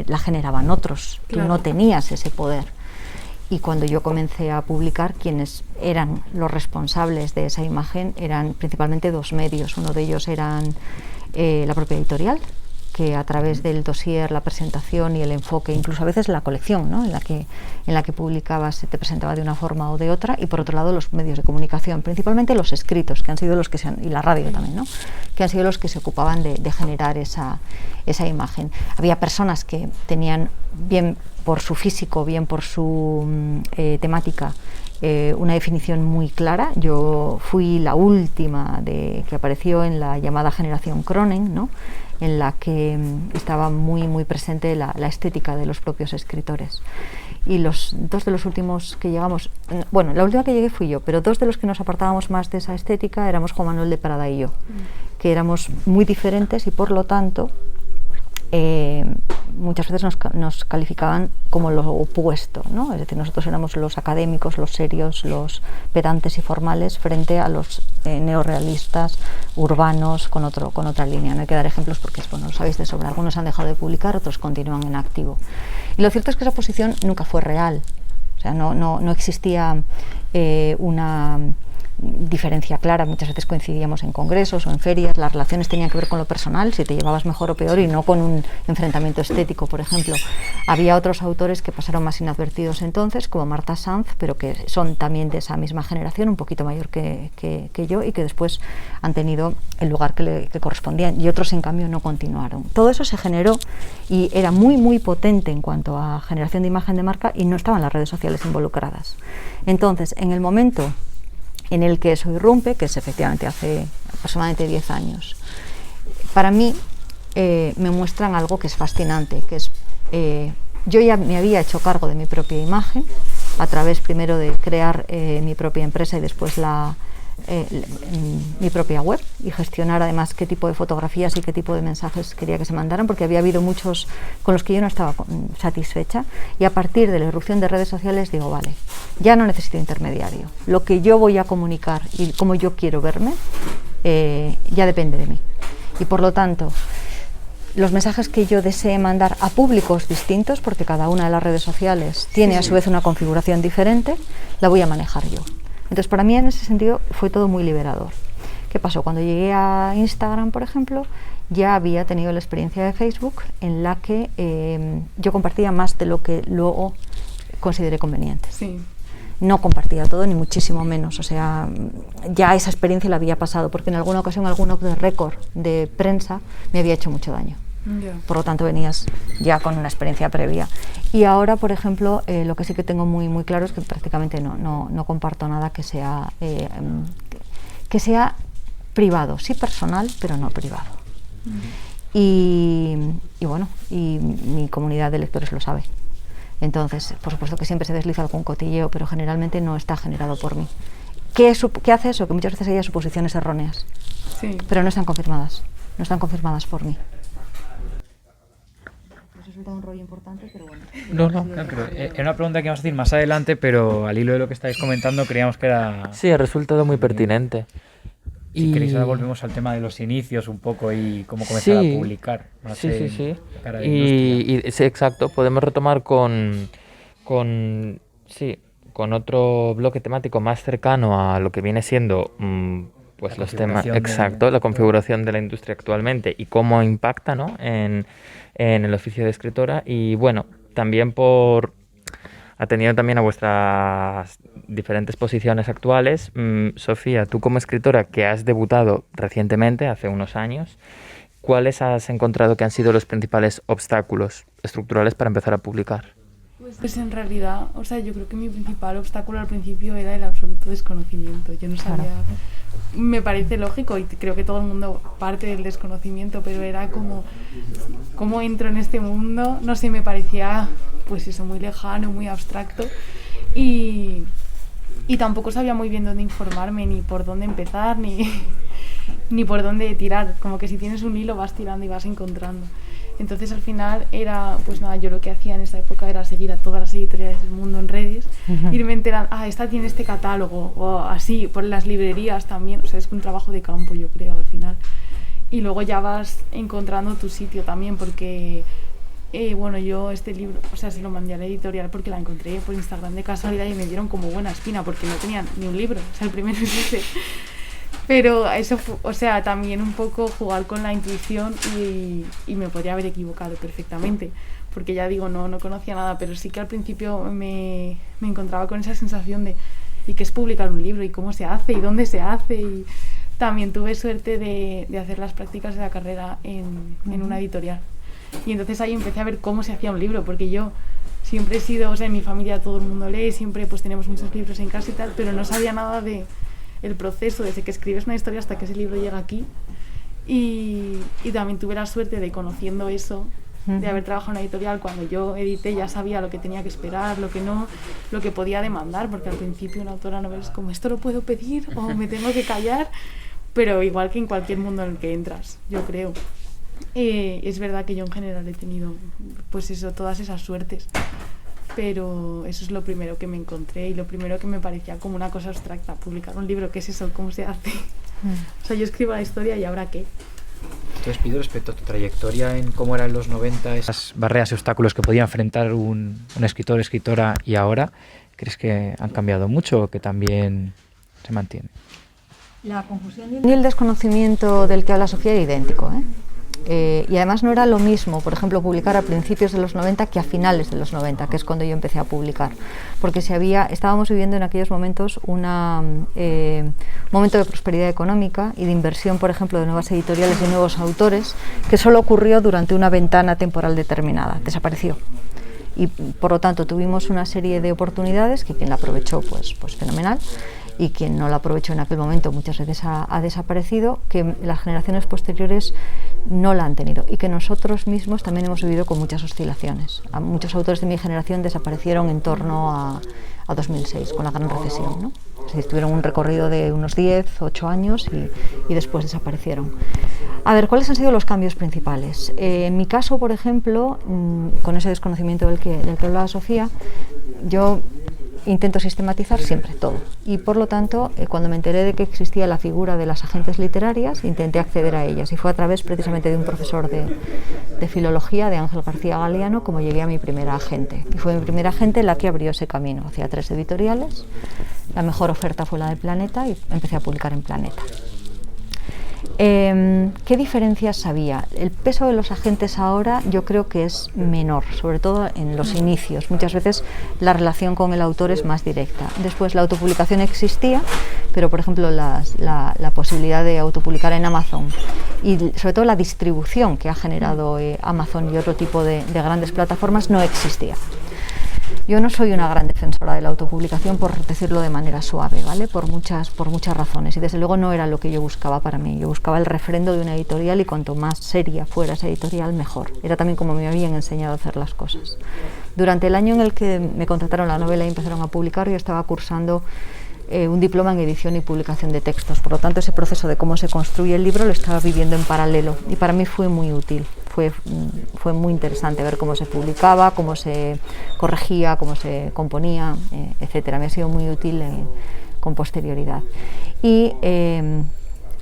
la generaban otros, claro. Tú no tenías ese poder. Y cuando yo comencé a publicar, quienes eran los responsables de esa imagen eran principalmente dos medios. Uno de ellos eran la propia editorial, que a través del dossier, la presentación y el enfoque, incluso a veces la colección, ¿no?, en la que publicabas, se te presentaba de una forma o de otra, y por otro lado los medios de comunicación, principalmente los escritos, que han sido los que y la radio también, ¿no?, que han sido los que se ocupaban de generar esa imagen. Había personas que tenían, bien por su físico, bien por su temática, una definición muy clara. Yo fui la última que apareció en la llamada generación Cronen, ¿no?, en la que estaba muy presente la estética de los propios escritores. Y los dos de los últimos que llegamos, bueno, la última que llegué fui yo, pero dos de los que nos apartábamos más de esa estética éramos Juan Manuel de Prada y yo, que éramos muy diferentes y por lo tanto muchas veces nos calificaban como lo opuesto, ¿no? Es decir, nosotros éramos los académicos, los serios, los pedantes y formales frente a los neorrealistas urbanos con otra línea. No hay que dar ejemplos porque, bueno, lo sabéis de sobra. Algunos han dejado de publicar, otros continúan en activo. Y lo cierto es que esa posición nunca fue real. O sea, no existía una diferencia clara. Muchas veces coincidíamos en congresos o en ferias, las relaciones tenían que ver con lo personal, si te llevabas mejor o peor, y no con un enfrentamiento estético, por ejemplo. Había otros autores que pasaron más inadvertidos entonces, como Marta Sanz, pero que son también de esa misma generación, un poquito mayor que yo, y que después han tenido el lugar que correspondían, y otros en cambio no continuaron. Todo eso se generó y era muy potente en cuanto a generación de imagen de marca, y no estaban las redes sociales involucradas. Entonces, en el momento en el que eso irrumpe, que es efectivamente hace aproximadamente 10 años, para mí me muestran algo que es fascinante, que es, yo ya me había hecho cargo de mi propia imagen, a través primero de crear mi propia empresa y después mi propia web, y gestionar además qué tipo de fotografías y qué tipo de mensajes quería que se mandaran, porque había habido muchos con los que yo no estaba satisfecha, y a partir de la irrupción de redes sociales digo, vale, ya no necesito intermediario, lo que yo voy a comunicar y cómo yo quiero verme ya depende de mí, y por lo tanto los mensajes que yo desee mandar a públicos distintos, porque cada una de las redes sociales tiene a su vez una configuración diferente, la voy a manejar yo. Entonces, para mí en ese sentido fue todo muy liberador. ¿Qué pasó? Cuando llegué a Instagram, por ejemplo, ya había tenido la experiencia de Facebook, en la que yo compartía más de lo que luego consideré conveniente. Sí. No compartía todo, ni muchísimo menos. O sea, ya esa experiencia la había pasado, porque en alguna ocasión algún off the record de prensa me había hecho mucho daño. Yeah. Por lo tanto, venías ya con una experiencia previa. Y ahora, por ejemplo, lo que sí que tengo muy claro es que prácticamente no comparto nada que sea privado, sí personal, pero no privado. Y bueno, y mi comunidad de lectores lo sabe. Entonces, por supuesto que siempre se desliza algún cotilleo, pero generalmente no está generado por mí. ¿Qué hace eso? Que muchas veces haya suposiciones erróneas, sí, pero no están confirmadas por mí. Un rollo importante, pero bueno. No, pero era una pregunta que vamos a decir más adelante, pero al hilo de lo que estáis comentando creíamos que era... Sí, ha resultado muy pertinente. Si queréis ahora volvemos al tema de los inicios un poco y cómo comenzar a publicar. Sí. Sí, exacto. Podemos retomar con otro bloque temático más cercano a lo que viene siendo pues los temas, exacto, la configuración de la industria actualmente y cómo impacta, ¿no?, en el oficio de escritora. Y bueno, también atendiendo también a vuestras diferentes posiciones actuales, Sofía, tú como escritora que has debutado recientemente, hace unos años, ¿cuáles has encontrado que han sido los principales obstáculos estructurales para empezar a publicar? Pues en realidad, o sea, yo creo que mi principal obstáculo al principio era el absoluto desconocimiento. Yo no sabía, me parece lógico y creo que todo el mundo parte del desconocimiento, pero era como, ¿cómo entro en este mundo? No sé, me parecía pues eso, muy lejano, muy abstracto y tampoco sabía muy bien dónde informarme, ni por dónde empezar, ni por dónde tirar. Como que si tienes un hilo vas tirando y vas encontrando. Entonces al final era, pues nada, yo lo que hacía en esa época era seguir a todas las editoriales del mundo en redes, irme enterando, esta tiene este catálogo, o así, por las librerías también, o sea, es un trabajo de campo, yo creo, al final. Y luego ya vas encontrando tu sitio también, porque bueno, yo este libro, o sea, se lo mandé a la editorial porque la encontré por Instagram de casualidad y me dieron como buena espina porque no tenían ni un libro, o sea, el primero es ese. Pero eso fue, o sea, también un poco jugar con la intuición y me podría haber equivocado perfectamente, porque ya digo, no conocía nada, pero sí que al principio me encontraba con esa sensación de ¿y qué es publicar un libro? ¿Y cómo se hace? ¿Y dónde se hace? Y también tuve suerte de hacer las prácticas de la carrera en una editorial. Y entonces ahí empecé a ver cómo se hacía un libro, porque yo siempre he sido, o sea, en mi familia todo el mundo lee, siempre pues tenemos muchos libros en casa y tal, pero no sabía nada de el proceso desde que escribes una historia hasta que ese libro llega aquí. Y también tuve la suerte de, conociendo eso, de haber trabajado en una editorial, cuando yo edité ya sabía lo que tenía que esperar, lo que no, lo que podía demandar, porque al principio una autora no ves como esto lo puedo pedir o me tengo que callar, pero igual que en cualquier mundo en el que entras, yo creo. Es verdad que yo en general he tenido pues eso, todas esas suertes, pero eso es lo primero que me encontré y lo primero que me parecía como una cosa abstracta, publicar un libro, ¿qué es eso? ¿Cómo se hace? O sea, yo escribo la historia y ¿ahora qué? Entonces, pido respecto a tu trayectoria en cómo eran los 90, esas barreras y obstáculos que podía enfrentar un escritor o escritora y ahora, ¿crees que han cambiado mucho o que también se mantiene? La confusión y el desconocimiento del que habla Sofía era idéntico, y además no era lo mismo, por ejemplo, publicar a principios de los 90 que a finales de los 90, que es cuando yo empecé a publicar, porque estábamos viviendo en aquellos momentos un momento de prosperidad económica y de inversión, por ejemplo, de nuevas editoriales y nuevos autores, que solo ocurrió durante una ventana temporal determinada, desapareció. Y por lo tanto tuvimos una serie de oportunidades que quien la aprovechó pues fenomenal, y quien no la aprovechó en aquel momento muchas veces ha desaparecido, que las generaciones posteriores no la han tenido y que nosotros mismos también hemos vivido con muchas oscilaciones. Muchos autores de mi generación desaparecieron en torno a 2006, con la gran recesión, ¿no? Es decir, tuvieron un recorrido de unos 10, 8 años y después desaparecieron. A ver, ¿cuáles han sido los cambios principales? En mi caso, por ejemplo, con ese desconocimiento del que hablaba Sofía, yo intento sistematizar siempre todo y por lo tanto cuando me enteré de que existía la figura de las agentes literarias intenté acceder a ellas y fue a través precisamente de un profesor de filología, de Ángel García Galeano, como llegué a mi primera agente, y fue mi primera agente la que abrió ese camino hacia 3 editoriales. La mejor oferta fue la de Planeta y empecé a publicar en Planeta. ¿Qué diferencias había? El peso de los agentes ahora yo creo que es menor, sobre todo en los inicios. Muchas veces la relación con el autor es más directa. Después la autopublicación existía, pero por ejemplo la posibilidad de autopublicar en Amazon y sobre todo la distribución que ha generado Amazon y otro tipo de grandes plataformas no existía. Yo no soy una gran defensora de la autopublicación, por decirlo de manera suave, ¿vale? Por muchas razones, y desde luego no era lo que yo buscaba para mí. Yo buscaba el refrendo de una editorial y cuanto más seria fuera esa editorial, mejor. Era también como me habían enseñado a hacer las cosas. Durante el año en el que me contrataron la novela y empezaron a publicar, yo estaba cursando un diploma en edición y publicación de textos. Por lo tanto, ese proceso de cómo se construye el libro lo estaba viviendo en paralelo y para mí fue muy útil. Fue muy interesante ver cómo se publicaba, cómo se corregía, cómo se componía, etcétera. Me ha sido muy útil con posterioridad. Y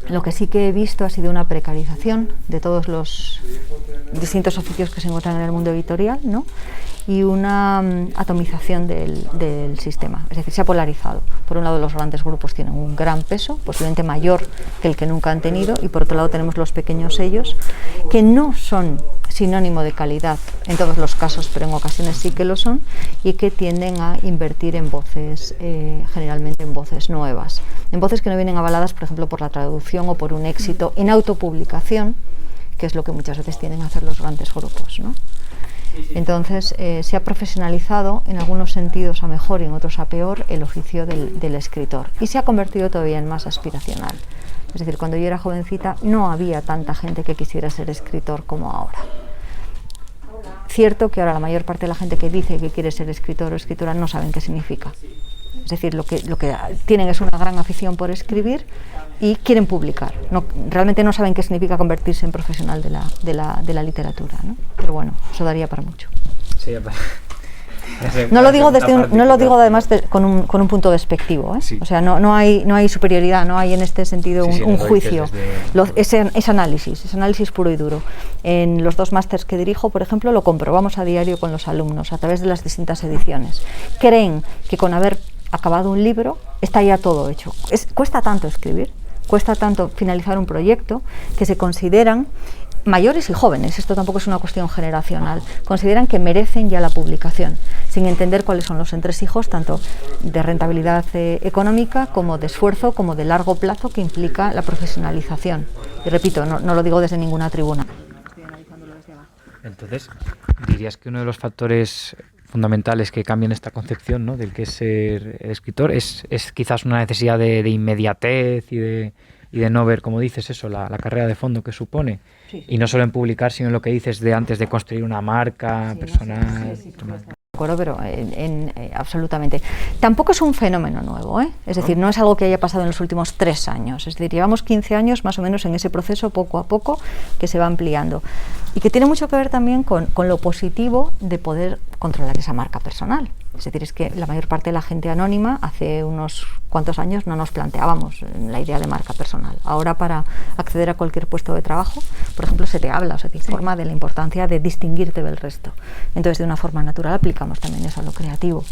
lo que sí que he visto ha sido una precarización de todos los distintos oficios que se encuentran en el mundo editorial, ¿no? Y una atomización del sistema, es decir, se ha polarizado. Por un lado, los grandes grupos tienen un gran peso, posiblemente mayor que el que nunca han tenido, y por otro lado tenemos los pequeños sellos, que no son sinónimo de calidad en todos los casos, pero en ocasiones sí que lo son, y que tienden a invertir en voces, generalmente en voces nuevas, en voces que no vienen avaladas, por ejemplo, por la traducción o por un éxito en autopublicación, que es lo que muchas veces tienden a hacer los grandes grupos, ¿no? Entonces se ha profesionalizado en algunos sentidos a mejor y en otros a peor el oficio del escritor y se ha convertido todavía en más aspiracional. Es decir, cuando yo era jovencita no había tanta gente que quisiera ser escritor como ahora. Cierto que ahora la mayor parte de la gente que dice que quiere ser escritor o escritora no saben qué significa. Es decir, lo que tienen es una gran afición por escribir y quieren publicar. Realmente no saben qué significa convertirse en profesional de la literatura, ¿no? Pero bueno, eso daría para mucho. Sí, No lo digo además con un punto despectivo, ¿eh? Sí. O sea, no hay superioridad, no hay en este sentido un juicio. Es análisis puro y duro. En los 2 másters que dirijo, por ejemplo, lo comprobamos a diario con los alumnos a través de las distintas ediciones. Creen que con haber acabado un libro está ya todo hecho. Cuesta tanto escribir, cuesta tanto finalizar un proyecto, que se consideran, mayores y jóvenes, esto tampoco es una cuestión generacional, consideran que merecen ya la publicación, sin entender cuáles son los entresijos, tanto de rentabilidad económica, como de esfuerzo, como de largo plazo que implica la profesionalización. Y repito, no lo digo desde ninguna tribuna. Entonces, dirías que uno de los factores fundamentales que cambian esta concepción, ¿no?, del que es ser escritor es quizás una necesidad de inmediatez y de no ver, como dices, eso, la carrera de fondo que supone. Sí. Y no solo en publicar, sino en lo que dices de antes de construir una marca personal. Sí, pero absolutamente. Tampoco es un fenómeno nuevo, ¿eh? Es decir, no es algo que haya pasado en los últimos 3 años. Es decir, llevamos 15 años más o menos en ese proceso, poco a poco, que se va ampliando. Y que tiene mucho que ver también con lo positivo de poder controlar esa marca personal. Es decir, es que la mayor parte de la gente anónima hace unos cuantos años no nos planteábamos la idea de marca personal. Ahora, para acceder a cualquier puesto de trabajo, por ejemplo, se te habla o se te informa de la importancia de distinguirte del resto. Entonces, de una forma natural aplicamos también eso a lo creativo.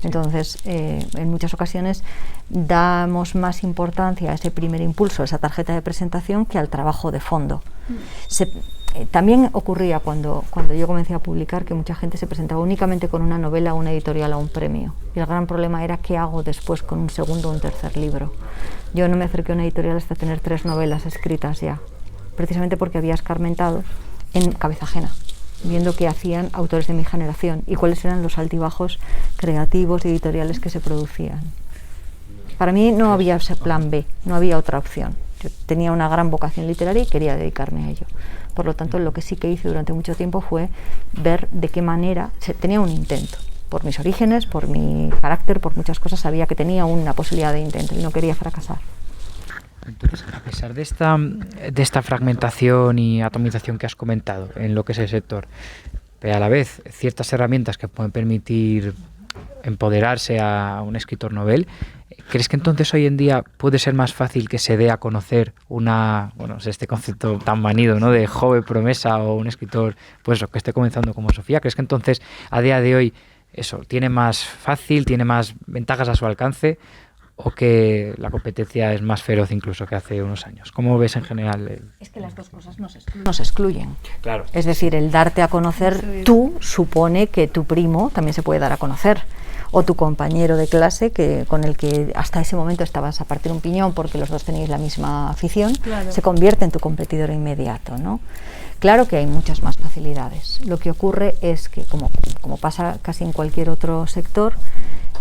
Entonces, en muchas ocasiones damos más importancia a ese primer impulso, a esa tarjeta de presentación, que al trabajo de fondo. También ocurría cuando yo comencé a publicar que mucha gente se presentaba únicamente con una novela, una editorial o un premio. Y el gran problema era qué hago después con un segundo o un tercer libro. Yo no me acerqué a una editorial hasta tener 3 novelas escritas ya, precisamente porque había escarmentado en cabeza ajena, viendo qué hacían autores de mi generación y cuáles eran los altibajos creativos y editoriales que se producían. Para mí no había ese plan B, no había otra opción. Yo tenía una gran vocación literaria y quería dedicarme a ello. Por lo tanto, lo que sí que hice durante mucho tiempo fue ver de qué manera tenía un intento. Por mis orígenes, por mi carácter, por muchas cosas, sabía que tenía una posibilidad de intento y no quería fracasar. Entonces, a pesar de esta fragmentación y atomización que has comentado en lo que es el sector, pero a la vez ciertas herramientas que pueden permitir empoderarse a un escritor novel, ¿crees que entonces hoy en día puede ser más fácil que se dé a conocer este concepto tan manido, ¿no?, de joven promesa o un escritor pues que esté comenzando como Sofía? ¿Crees que entonces a día de hoy eso tiene más fácil, tiene más ventajas a su alcance, o que la competencia es más feroz incluso que hace unos años? ¿Cómo ves en general? Es que las dos cosas no se excluyen. Claro. Es decir, el darte a conocer tú supone que tu primo también se puede dar a conocer, o tu compañero de clase con el que hasta ese momento estabas a partir un piñón porque los dos teníais la misma afición, claro, se convierte en tu competidor inmediato, ¿no? Claro que hay muchas más facilidades. Lo que ocurre es que, como pasa casi en cualquier otro sector,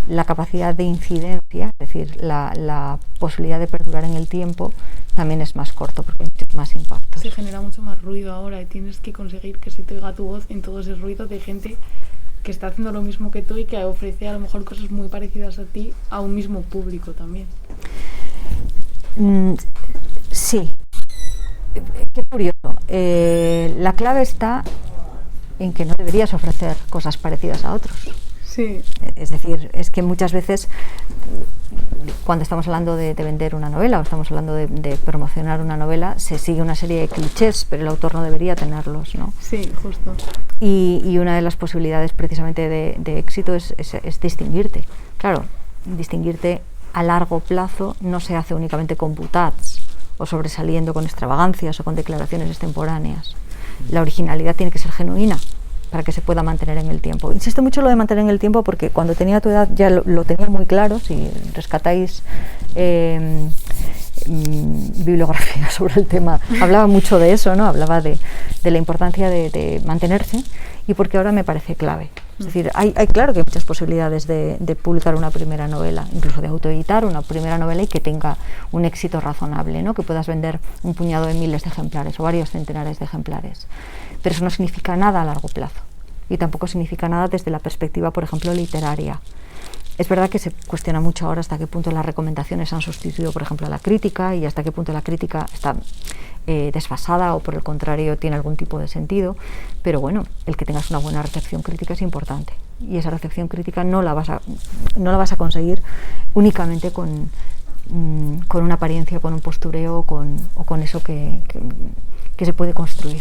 la capacidad de incidencia, es decir, la posibilidad de perdurar en el tiempo, también es más corto porque hay muchos más impactos. Se genera mucho más ruido ahora y tienes que conseguir que se te oiga tu voz en todo ese ruido de gente que está haciendo lo mismo que tú y que ofrece a lo mejor cosas muy parecidas a ti a un mismo público también. Sí. Qué curioso. La clave está en que no deberías ofrecer cosas parecidas a otros. Sí. Es decir, es que muchas veces cuando estamos hablando de vender una novela o estamos hablando de promocionar una novela, se sigue una serie de clichés, pero el autor no debería tenerlos, ¿no? Sí, justo. Y una de las posibilidades precisamente de éxito es distinguirte. Claro, distinguirte a largo plazo no se hace únicamente con boutades o sobresaliendo con extravagancias o con declaraciones extemporáneas. La originalidad tiene que ser genuina para que se pueda mantener en el tiempo. Insisto mucho en lo de mantener en el tiempo porque cuando tenía tu edad ya lo tenía muy claro. Si rescatáis bibliografía sobre el tema, hablaba mucho de eso, ¿no? Hablaba de la importancia de mantenerse, y porque ahora me parece clave. Es decir, hay claro que hay muchas posibilidades de publicar una primera novela, incluso de autoeditar una primera novela y que tenga un éxito razonable, ¿no? Que puedas vender un puñado de miles de ejemplares o varios centenares de ejemplares. Pero eso no significa nada a largo plazo y tampoco significa nada desde la perspectiva, por ejemplo, literaria. Es verdad que se cuestiona mucho ahora hasta qué punto las recomendaciones han sustituido, por ejemplo, a la crítica, y hasta qué punto la crítica está desfasada o por el contrario tiene algún tipo de sentido, pero bueno, el que tengas una buena recepción crítica es importante, y esa recepción crítica no la vas a conseguir únicamente con una apariencia, con un postureo o con eso que se puede construir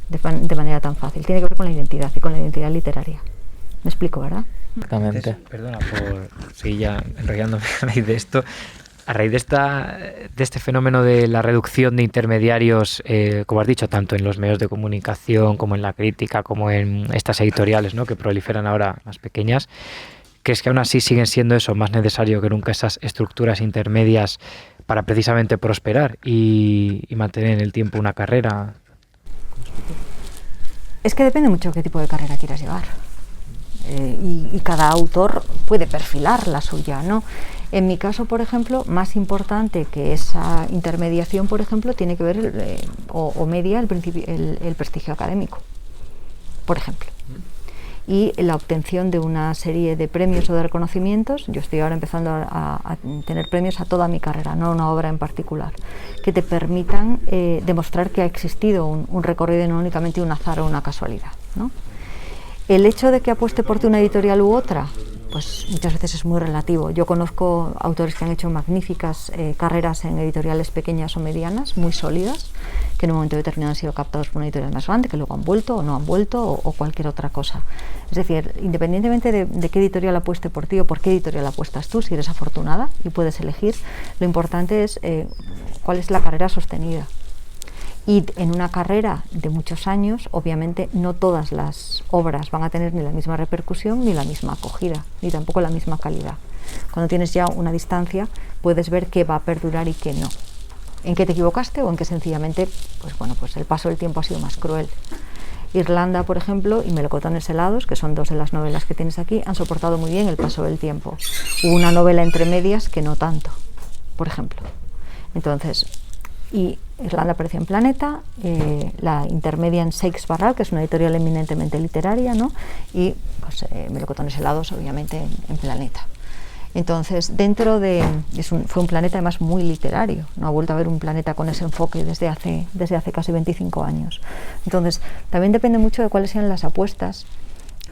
de manera tan fácil. Tiene que ver con la identidad y con la identidad literaria. ¿Me explico, verdad? Exactamente. Perdona por seguir ya enrollándome a raíz de esto. A raíz de este fenómeno de la reducción de intermediarios, como has dicho, tanto en los medios de comunicación como en la crítica, como en estas editoriales, ¿no?, que proliferan ahora más pequeñas, ¿crees que aún así siguen siendo eso más necesario que nunca, esas estructuras intermedias, para precisamente prosperar y mantener en el tiempo una carrera? Es que depende mucho qué tipo de carrera quieras llevar. Y cada autor puede perfilar la suya, ¿no? En mi caso, por ejemplo, más importante que esa intermediación, por ejemplo, tiene que ver o media el prestigio académico, por ejemplo. Y la obtención de una serie de premios o de reconocimientos. Yo estoy ahora empezando a tener premios a toda mi carrera, no a una obra en particular, que te permitan demostrar que ha existido un recorrido y no únicamente un azar o una casualidad, ¿no? El hecho de que apueste por ti una editorial u otra, pues muchas veces es muy relativo. Yo conozco autores que han hecho magníficas carreras en editoriales pequeñas o medianas, muy sólidas, que en un momento determinado han sido captados por una editorial más grande, que luego han vuelto o no han vuelto o cualquier otra cosa. Es decir, independientemente de qué editorial apueste por ti o por qué editorial apuestas tú, si eres afortunada y puedes elegir, lo importante es cuál es la carrera sostenida. Y en una carrera de muchos años, obviamente, no todas las obras van a tener ni la misma repercusión, ni la misma acogida, ni tampoco la misma calidad. Cuando tienes ya una distancia, puedes ver qué va a perdurar y qué no. En qué te equivocaste o en qué sencillamente, pues el paso del tiempo ha sido más cruel. Irlanda, por ejemplo, y Melocotones helados, que son dos de las novelas que tienes aquí, han soportado muy bien el paso del tiempo. Hubo una novela entre medias que no tanto, por ejemplo. Entonces, y Irlanda apareció en Planeta, la intermedia en Seix Barral, que es una editorial eminentemente literaria, ¿no? Y pues, Melocotones helados, obviamente, en Planeta. Entonces, fue un Planeta además muy literario, no ha vuelto a haber un Planeta con ese enfoque desde hace casi 25 años. Entonces, también depende mucho de cuáles sean las apuestas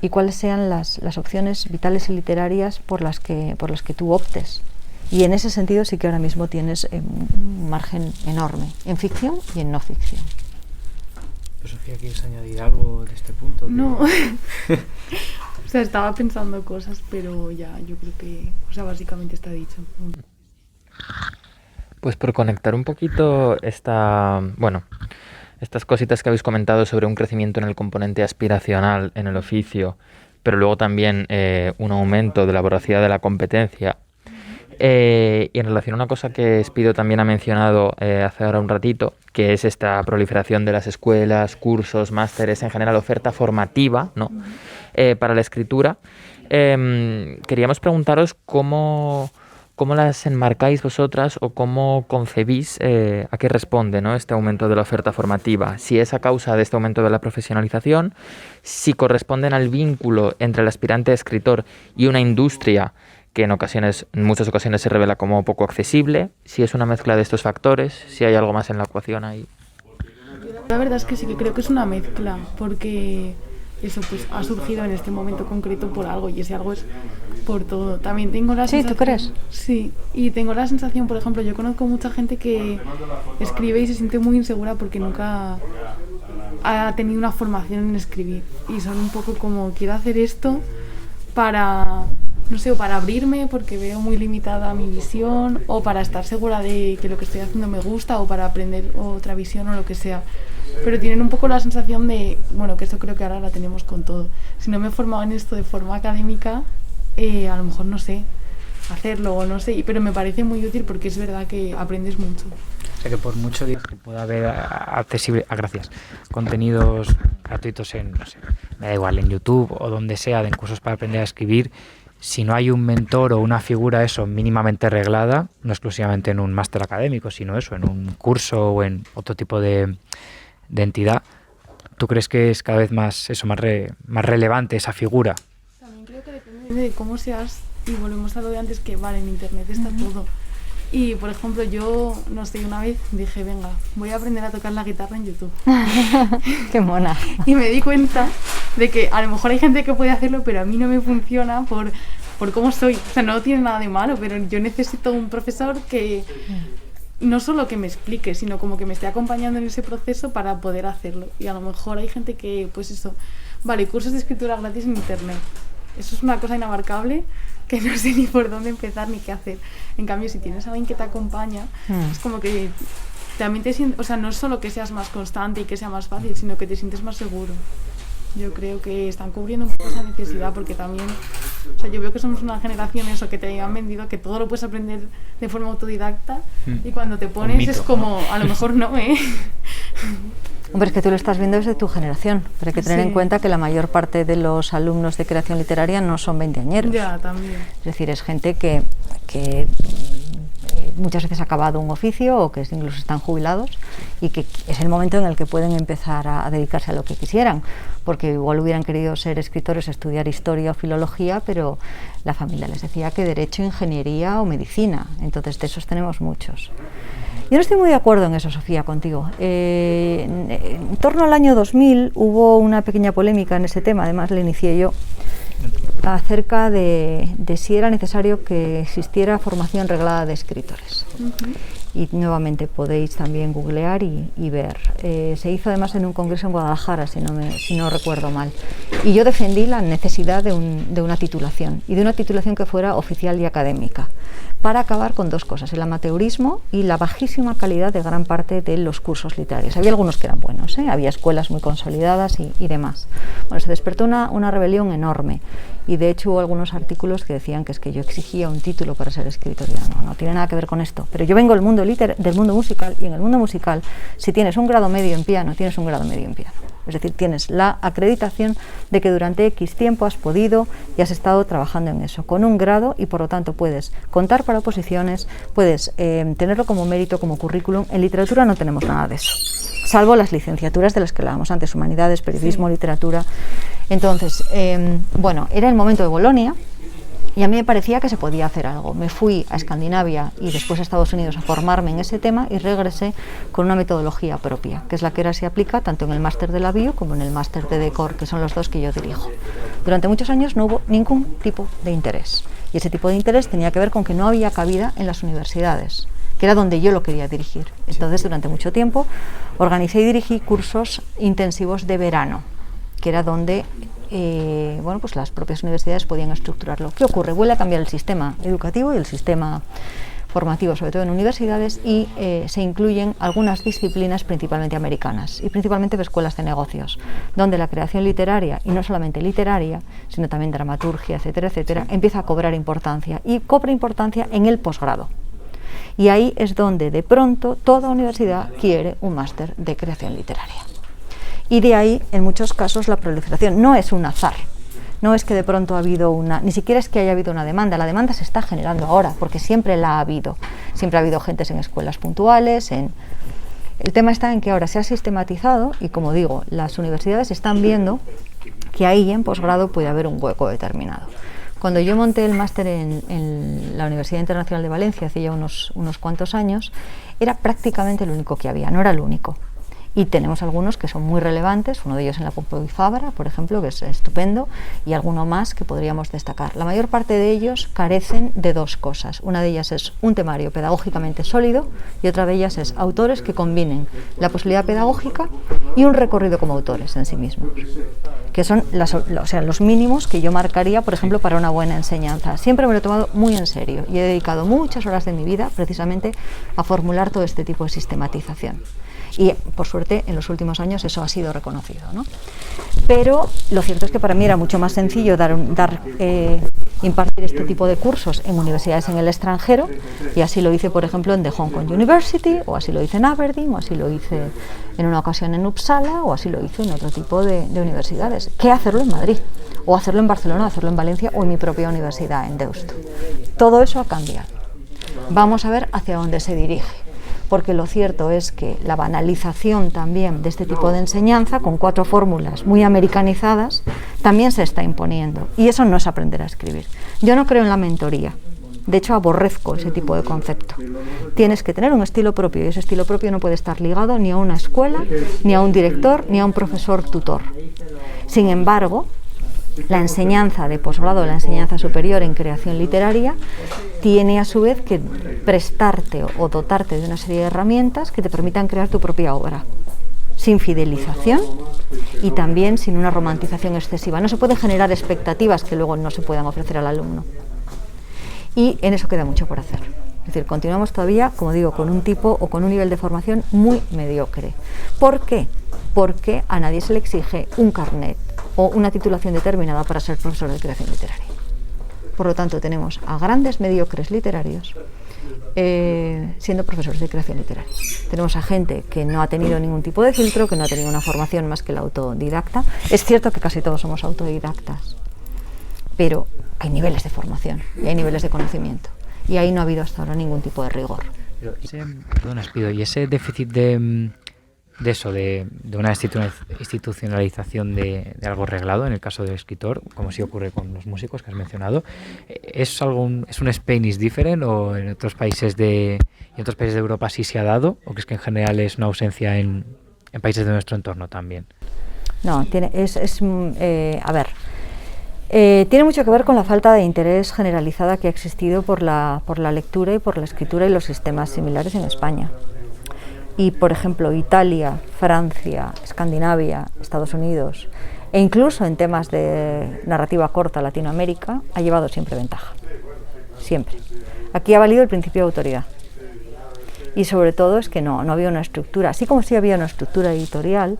y cuáles sean las opciones vitales y literarias por las que tú optes. Y en ese sentido sí que ahora mismo tienes un margen enorme, en ficción y en no ficción. Pues Sofía, ¿quieres añadir algo de este punto? No, o sea, estaba pensando cosas, pero ya, yo creo que, básicamente está dicho. Pues por conectar un poquito estas cositas que habéis comentado sobre un crecimiento en el componente aspiracional en el oficio, pero luego también un aumento de la voracidad de la competencia. Y en relación a una cosa que Espido también ha mencionado hace ahora un ratito, que es esta proliferación de las escuelas, cursos, másteres, en general oferta formativa, ¿no? Para la escritura, queríamos preguntaros cómo las enmarcáis vosotras o cómo concebís a qué responde, ¿no?, este aumento de la oferta formativa. Si es a causa de este aumento de la profesionalización, si corresponden al vínculo entre el aspirante a escritor y una industria que en muchas ocasiones se revela como poco accesible, si es una mezcla de estos factores, si hay algo más en la ecuación ahí. La verdad es que sí que creo que es una mezcla, porque eso pues ha surgido en este momento concreto por algo, y ese algo es por todo. También tengo la sensación... ¿Sí, tú crees? Sí, y tengo la sensación, por ejemplo, yo conozco mucha gente que escribe y se siente muy insegura porque nunca ha tenido una formación en escribir, y son un poco como, quiero hacer esto para... no sé, o para abrirme porque veo muy limitada mi visión, o para estar segura de que lo que estoy haciendo me gusta, o para aprender otra visión o lo que sea. Pero tienen un poco la sensación de, que esto creo que ahora la tenemos con todo. Si no me he formado en esto de forma académica, a lo mejor no sé hacerlo o no sé, pero me parece muy útil porque es verdad que aprendes mucho. O sea que por mucho que pueda haber gracias, contenidos gratuitos me da igual, en YouTube o donde sea, de cursos para aprender a escribir, si no hay un mentor o una figura mínimamente reglada, no exclusivamente en un máster académico, sino en un curso o en otro tipo de entidad, ¿tú crees que es cada vez más relevante esa figura? También creo que depende de cómo seas y volvemos a lo de antes, que vale, en internet está todo. Y por ejemplo, yo, no sé, una vez dije, venga, voy a aprender a tocar la guitarra en YouTube. ¡Qué mona! Y me di cuenta de que a lo mejor hay gente que puede hacerlo, pero a mí no me funciona por cómo soy. O sea, no tiene nada de malo, pero yo necesito un profesor que no solo que me explique, sino como que me esté acompañando en ese proceso para poder hacerlo. Y a lo mejor hay gente que, pues eso, vale, cursos de escritura gratis en internet. Eso es una cosa inabarcable que no sé ni por dónde empezar ni qué hacer. En cambio, si tienes a alguien que te acompaña, es como que también te sientes, o sea, no es solo que seas más constante y que sea más fácil, sino que te sientes más seguro. Yo creo que están cubriendo un poco esa necesidad, porque también, o sea, yo veo que somos una generación eso, que te han vendido que todo lo puedes aprender de forma autodidacta, y cuando te pones mito, es como, a lo mejor no, Hombre, es que tú lo estás viendo desde tu generación, pero hay que tener en cuenta que la mayor parte de los alumnos de creación literaria no son veinteañeros. Ya, también. Es decir, es gente que muchas veces ha acabado un oficio o que incluso están jubilados y que es el momento en el que pueden empezar a dedicarse a lo que quisieran, porque igual hubieran querido ser escritores, estudiar historia o filología, pero la familia les decía que derecho, ingeniería o medicina. Entonces de esos tenemos muchos. Yo no estoy muy de acuerdo en eso, Sofía, contigo. En torno al año 2000 hubo una pequeña polémica en ese tema, además la inicié yo, acerca de si era necesario que existiera formación reglada de escritores. Y nuevamente podéis también googlear y ver. Se hizo además en un congreso en Guadalajara, si no recuerdo mal. Y yo defendí la necesidad de una titulación, y de una titulación que fuera oficial y académica, para acabar con dos cosas: el amateurismo y la bajísima calidad de gran parte de los cursos literarios. Había algunos que eran buenos, había escuelas muy consolidadas y demás. Bueno, se despertó una rebelión enorme, y de hecho hubo algunos artículos que decían que es que yo exigía un título para ser escritor. Y no tiene nada que ver con esto. Pero yo vengo del mundo musical, y en el mundo musical, si tienes un grado medio en piano, tienes un grado medio en piano. Es decir, tienes la acreditación de que durante X tiempo has podido y has estado trabajando en eso, con un grado, y por lo tanto puedes contar para oposiciones, puedes tenerlo como mérito, como currículum. En literatura no tenemos nada de eso, salvo las licenciaturas de las que hablábamos antes, humanidades, periodismo, literatura. Entonces, bueno, era el momento de Bolonia, y a mí me parecía que se podía hacer algo. Me fui a Escandinavia y después a Estados Unidos a formarme en ese tema, y regresé con una metodología propia, que es la que ahora se aplica tanto en el máster de la BIO como en el máster de Decor, que son los dos que yo dirijo. Durante muchos años no hubo ningún tipo de interés, y ese tipo de interés tenía que ver con que no había cabida en las universidades, que era donde yo lo quería dirigir. Entonces, durante mucho tiempo organicé y dirigí cursos intensivos de verano, que era donde bueno, pues las propias universidades podían estructurarlo. ¿Qué ocurre? Vuelve a cambiar el sistema educativo y el sistema formativo, sobre todo en universidades, y se incluyen algunas disciplinas principalmente americanas y principalmente de escuelas de negocios, donde la creación literaria, y no solamente literaria, sino también dramaturgia, etcétera, etcétera, empieza a cobrar importancia, y cobra importancia en el posgrado. Y ahí es donde de pronto toda universidad quiere un máster de creación literaria. Y de ahí, en muchos casos, la proliferación. No es un azar, no es que de pronto ha habido ni siquiera es que haya habido una demanda. La demanda se está generando ahora, porque siempre la ha habido. Siempre ha habido gentes en escuelas puntuales. El tema está en que ahora se ha sistematizado, y como digo, las universidades están viendo que ahí en posgrado puede haber un hueco determinado. Cuando yo monté el máster en la Universidad Internacional de Valencia, hace ya unos cuantos años, era prácticamente el único que había, no era el único. Y tenemos algunos que son muy relevantes, uno de ellos en la Pompeu Fabra, por ejemplo, que es estupendo, y alguno más que podríamos destacar. La mayor parte de ellos carecen de dos cosas. Una de ellas es un temario pedagógicamente sólido, y otra de ellas es autores que combinen la posibilidad pedagógica y un recorrido como autores en sí mismos, que son los mínimos que yo marcaría, por ejemplo, para una buena enseñanza. Siempre me lo he tomado muy en serio y he dedicado muchas horas de mi vida precisamente a formular todo este tipo de sistematización. Y por suerte en los últimos años eso ha sido reconocido, ¿no? Pero lo cierto es que para mí era mucho más sencillo impartir este tipo de cursos en universidades en el extranjero, y así lo hice, por ejemplo, en The Hong Kong University, o así lo hice en Aberdeen, o así lo hice en una ocasión en Uppsala, o así lo hice en otro tipo de universidades, que hacerlo en Madrid, o hacerlo en Barcelona, o hacerlo en Valencia, o en mi propia universidad en Deusto. Todo eso ha cambiado. Vamos a ver hacia dónde se dirige. porque lo cierto es que la banalización también de este tipo de enseñanza, con 4 fórmulas muy americanizadas, también se está imponiendo, y eso no es aprender a escribir. Yo no creo en la mentoría, de hecho aborrezco ese tipo de concepto. Tienes que tener un estilo propio, y ese estilo propio no puede estar ligado ni a una escuela, ni a un director, ni a un profesor tutor. Sin embargo, la enseñanza de posgrado, la enseñanza superior en creación literaria, tiene a su vez que prestarte o dotarte de una serie de herramientas que te permitan crear tu propia obra, sin fidelización y también sin una romantización excesiva. No se pueden generar expectativas que luego no se puedan ofrecer al alumno. Y en eso queda mucho por hacer. Es decir, continuamos todavía, como digo, con un tipo o con un nivel de formación muy mediocre. ¿Por qué? Porque a nadie se le exige un carnet o una titulación determinada para ser profesor de creación literaria. Por lo tanto, tenemos a grandes mediocres literarios siendo profesores de creación literaria. Tenemos a gente que no ha tenido ningún tipo de filtro, que no ha tenido una formación más que la autodidacta. Es cierto que casi todos somos autodidactas, pero hay niveles de formación y hay niveles de conocimiento. Y ahí no ha habido hasta ahora ningún tipo de rigor. Pero y ese déficit de una institucionalización de algo reglado, en el caso del escritor, como sí ocurre con los músicos que has mencionado, ¿es un Spain is different, o en otros países de Europa sí se ha dado, o que es que en general es una ausencia en países de nuestro entorno también? No, tiene mucho que ver con la falta de interés generalizada que ha existido por la lectura y por la escritura y los sistemas similares en España. Y, por ejemplo, Italia, Francia, Escandinavia, Estados Unidos, e incluso en temas de narrativa corta, Latinoamérica, ha llevado siempre ventaja. Siempre. Aquí ha valido el principio de autoridad. Y sobre todo es que no había una estructura. Así como sí había una estructura editorial,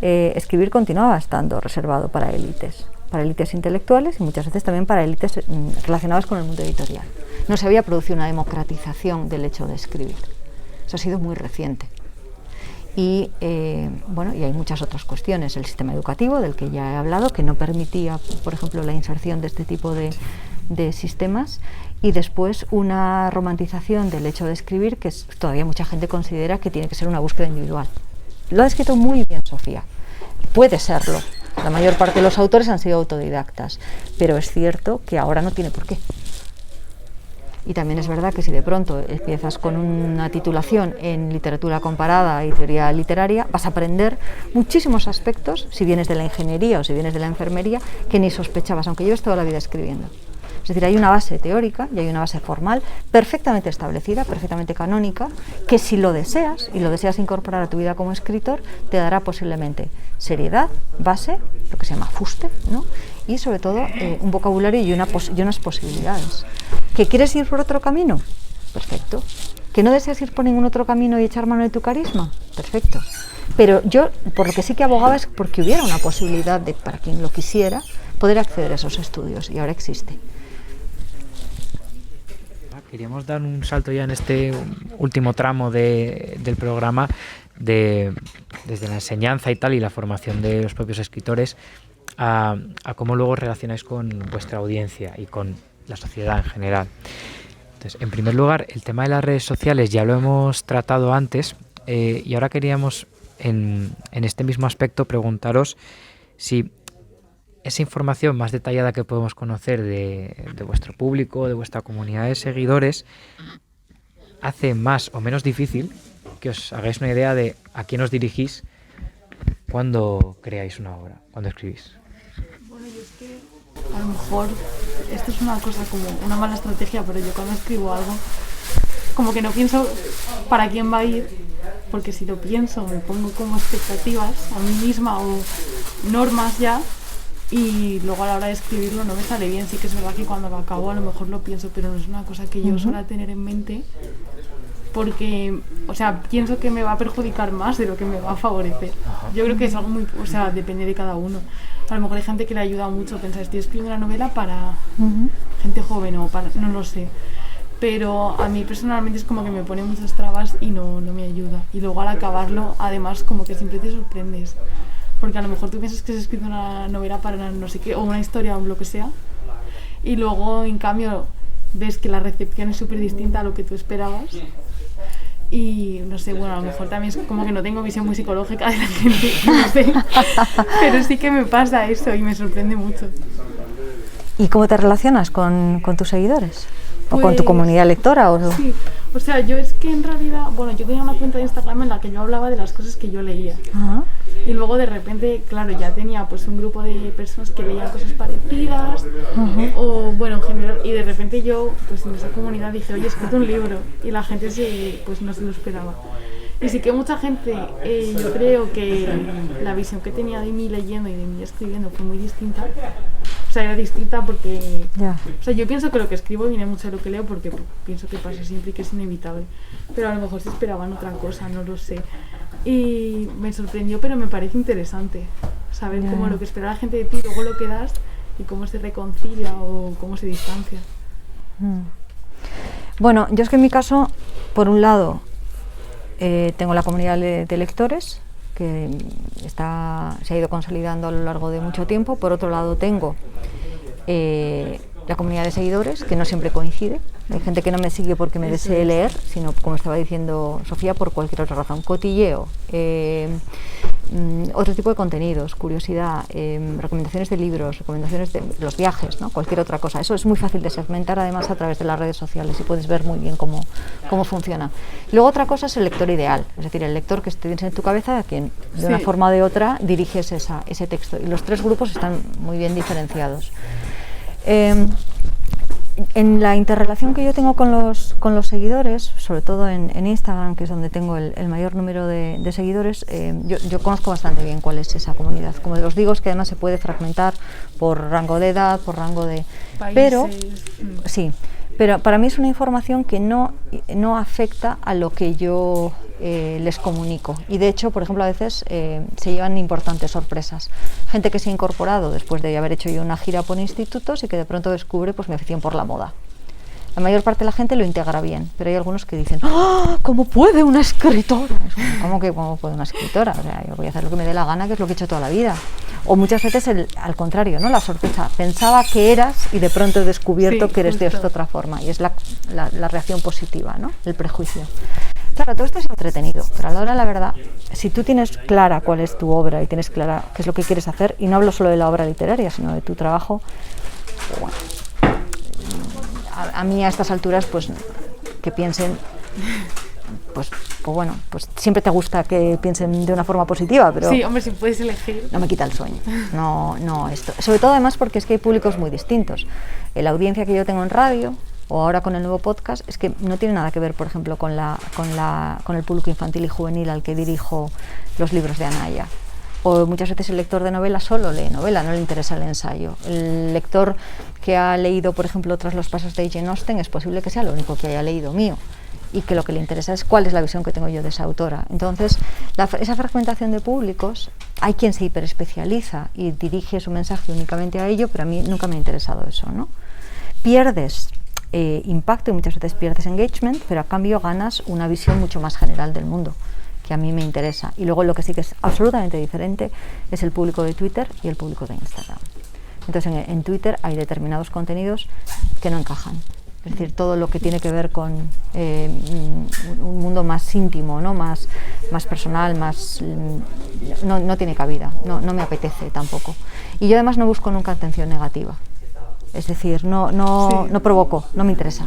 escribir continuaba estando reservado para élites intelectuales y muchas veces también para élites relacionadas con el mundo editorial. No se había producido una democratización del hecho de escribir. Eso ha sido muy reciente. Y hay muchas otras cuestiones. El sistema educativo, del que ya he hablado, que no permitía, por ejemplo, la inserción de este tipo de sistemas, y después una romantización del hecho de escribir que todavía mucha gente considera que tiene que ser una búsqueda individual. Lo ha descrito muy bien Sofía. Puede serlo. La mayor parte de los autores han sido autodidactas, pero es cierto que ahora no tiene por qué. Y también es verdad que si de pronto empiezas con una titulación en literatura comparada y teoría literaria, vas a aprender muchísimos aspectos, si vienes de la ingeniería o si vienes de la enfermería, que ni sospechabas, aunque lleves toda la vida escribiendo. Es decir, hay una base teórica y hay una base formal perfectamente establecida, perfectamente canónica, que si lo deseas y lo deseas incorporar a tu vida como escritor, te dará posiblemente seriedad, base, lo que se llama fuste, ¿no? Y sobre todo un vocabulario y unas posibilidades. ¿Que quieres ir por otro camino? Perfecto. ¿Que no deseas ir por ningún otro camino y echar mano de tu carisma? Perfecto. Pero yo, por lo que sí que abogaba, es porque hubiera una posibilidad de, para quien lo quisiera, poder acceder a esos estudios, y ahora existe. Queríamos dar un salto ya en este último tramo del programa, desde la enseñanza y tal, y la formación de los propios escritores, a cómo luego relacionáis con vuestra audiencia y con la sociedad en general. Entonces, en primer lugar, el tema de las redes sociales ya lo hemos tratado antes, y ahora queríamos, en este mismo aspecto, preguntaros si esa información más detallada que podemos conocer de vuestro público, de vuestra comunidad de seguidores, hace más o menos difícil que os hagáis una idea de a quién os dirigís cuando creáis una obra, cuando escribís. Bueno, yo es que a lo mejor esto es una cosa como una mala estrategia, pero yo cuando escribo algo como que no pienso para quién va a ir, porque si lo pienso me pongo como expectativas a mí misma o normas ya, y luego a la hora de escribirlo no me sale bien. Sí que es verdad que cuando lo acabo a lo mejor lo pienso, pero no es una cosa que yo suelo tener en mente, porque, pienso que me va a perjudicar más de lo que me va a favorecer. Yo creo que es algo muy, depende de cada uno. A lo mejor hay gente que le ayuda mucho pensar, estoy escribiendo una novela para gente joven o para, no lo sé. Pero a mí personalmente es como que me pone muchas trabas y no me ayuda. Y luego al acabarlo, además, como que siempre te sorprendes. Porque a lo mejor tú piensas que has escrito una novela para no sé qué, o una historia o lo que sea, y luego, en cambio, ves que la recepción es súper distinta a lo que tú esperabas, Y no sé, bueno, a lo mejor también es como que no tengo visión muy psicológica de la gente, no sé, pero sí que me pasa eso y me sorprende mucho. ¿Y cómo te relacionas con tus seguidores? ¿O con tu Pues, comunidad lectora? Sí, o sea, yo es que en realidad, bueno, yo tenía una cuenta de Instagram en la que yo hablaba de las cosas que yo leía. Ajá. Y luego de repente, claro, ya tenía pues un grupo de personas que leían cosas parecidas, o bueno, en general, y de repente yo, pues en esa comunidad dije, oye, he escrito un libro, y la gente pues no se lo esperaba. Y sí que mucha gente, yo creo que la visión que tenía de mí leyendo y de mí escribiendo fue muy distinta. O sea, era distinta porque... Ya. O sea, yo pienso que lo que escribo viene mucho de lo que leo porque pienso que pasa siempre y que es inevitable. Pero a lo mejor se esperaban otra cosa, no lo sé. Y me sorprendió, pero me parece interesante saber cómo lo que espera la gente de ti, luego lo que das y cómo se reconcilia o cómo se distancia. Bueno, yo es que en mi caso, por un lado, tengo la comunidad de lectores que se ha ido consolidando a lo largo de mucho tiempo. Por otro lado, tengo la comunidad de seguidores, que no siempre coincide. Hay gente que no me sigue porque me desee leer, sino, como estaba diciendo Sofía, por cualquier otra razón. Cotilleo, otro tipo de contenidos, curiosidad, recomendaciones de libros, recomendaciones de los viajes, ¿no? Cualquier otra cosa. Eso es muy fácil de segmentar, además, a través de las redes sociales, y puedes ver muy bien cómo funciona. Luego, otra cosa es el lector ideal, es decir, el lector que tienes en tu cabeza, a quien de una forma o de otra diriges ese texto. Y los tres grupos están muy bien diferenciados. En la interrelación que yo tengo con los seguidores, sobre todo en Instagram, que es donde tengo el mayor número de seguidores, yo conozco bastante bien cuál es esa comunidad. Como os digo, es que además se puede fragmentar por rango de edad, por rango de... Países. Pero, sí, pero para mí es una información que no afecta a lo que yo les comunico. Y de hecho, por ejemplo, a veces se llevan importantes sorpresas. Gente que se ha incorporado después de haber hecho yo una gira por institutos y que de pronto descubre pues mi afición por la moda. La mayor parte de la gente lo integra bien, pero hay algunos que dicen, ¡ah! ¿Cómo puede una escritora? ¿Cómo puede una escritora? O sea, yo voy a hacer lo que me dé la gana, que es lo que he hecho toda la vida. O muchas veces al contrario, ¿no? La sorpresa. Pensaba que eras y de pronto he descubierto que eres de esta otra forma. Y es la reacción positiva, ¿no? El prejuicio. Claro, todo esto es entretenido, pero a la hora de la verdad, si tú tienes clara cuál es tu obra y tienes clara qué es lo que quieres hacer, y no hablo solo de la obra literaria, sino de tu trabajo, bueno, a mí a estas alturas, pues que piensen, pues bueno, pues siempre te gusta que piensen de una forma positiva, pero sí, hombre, si puedes elegir. No me quita el sueño, no esto. Sobre todo además porque es que hay públicos muy distintos. La audiencia que yo tengo en radio, o ahora con el nuevo podcast, es que no tiene nada que ver, por ejemplo, con el público infantil y juvenil al que dirijo los libros de Anaya. O muchas veces el lector de novela solo lee novela, no le interesa el ensayo. El lector que ha leído, por ejemplo, Tras los pasos de Jane Austen, es posible que sea lo único que haya leído mío, y que lo que le interesa es cuál es la visión que tengo yo de esa autora. Entonces, esa fragmentación de públicos, hay quien se hiperespecializa y dirige su mensaje únicamente a ello, pero a mí nunca me ha interesado eso, ¿no? Pierdes impacto y muchas veces pierdes engagement, pero a cambio ganas una visión mucho más general del mundo, que a mí me interesa. Y luego lo que sí que es absolutamente diferente es el público de Twitter y el público de Instagram. Entonces en Twitter hay determinados contenidos que no encajan. Es decir, todo lo que tiene que ver con un mundo más íntimo, ¿no? más personal, no tiene cabida, no me apetece tampoco. Y yo además no busco nunca atención negativa. Es decir, no provoco, no me interesa.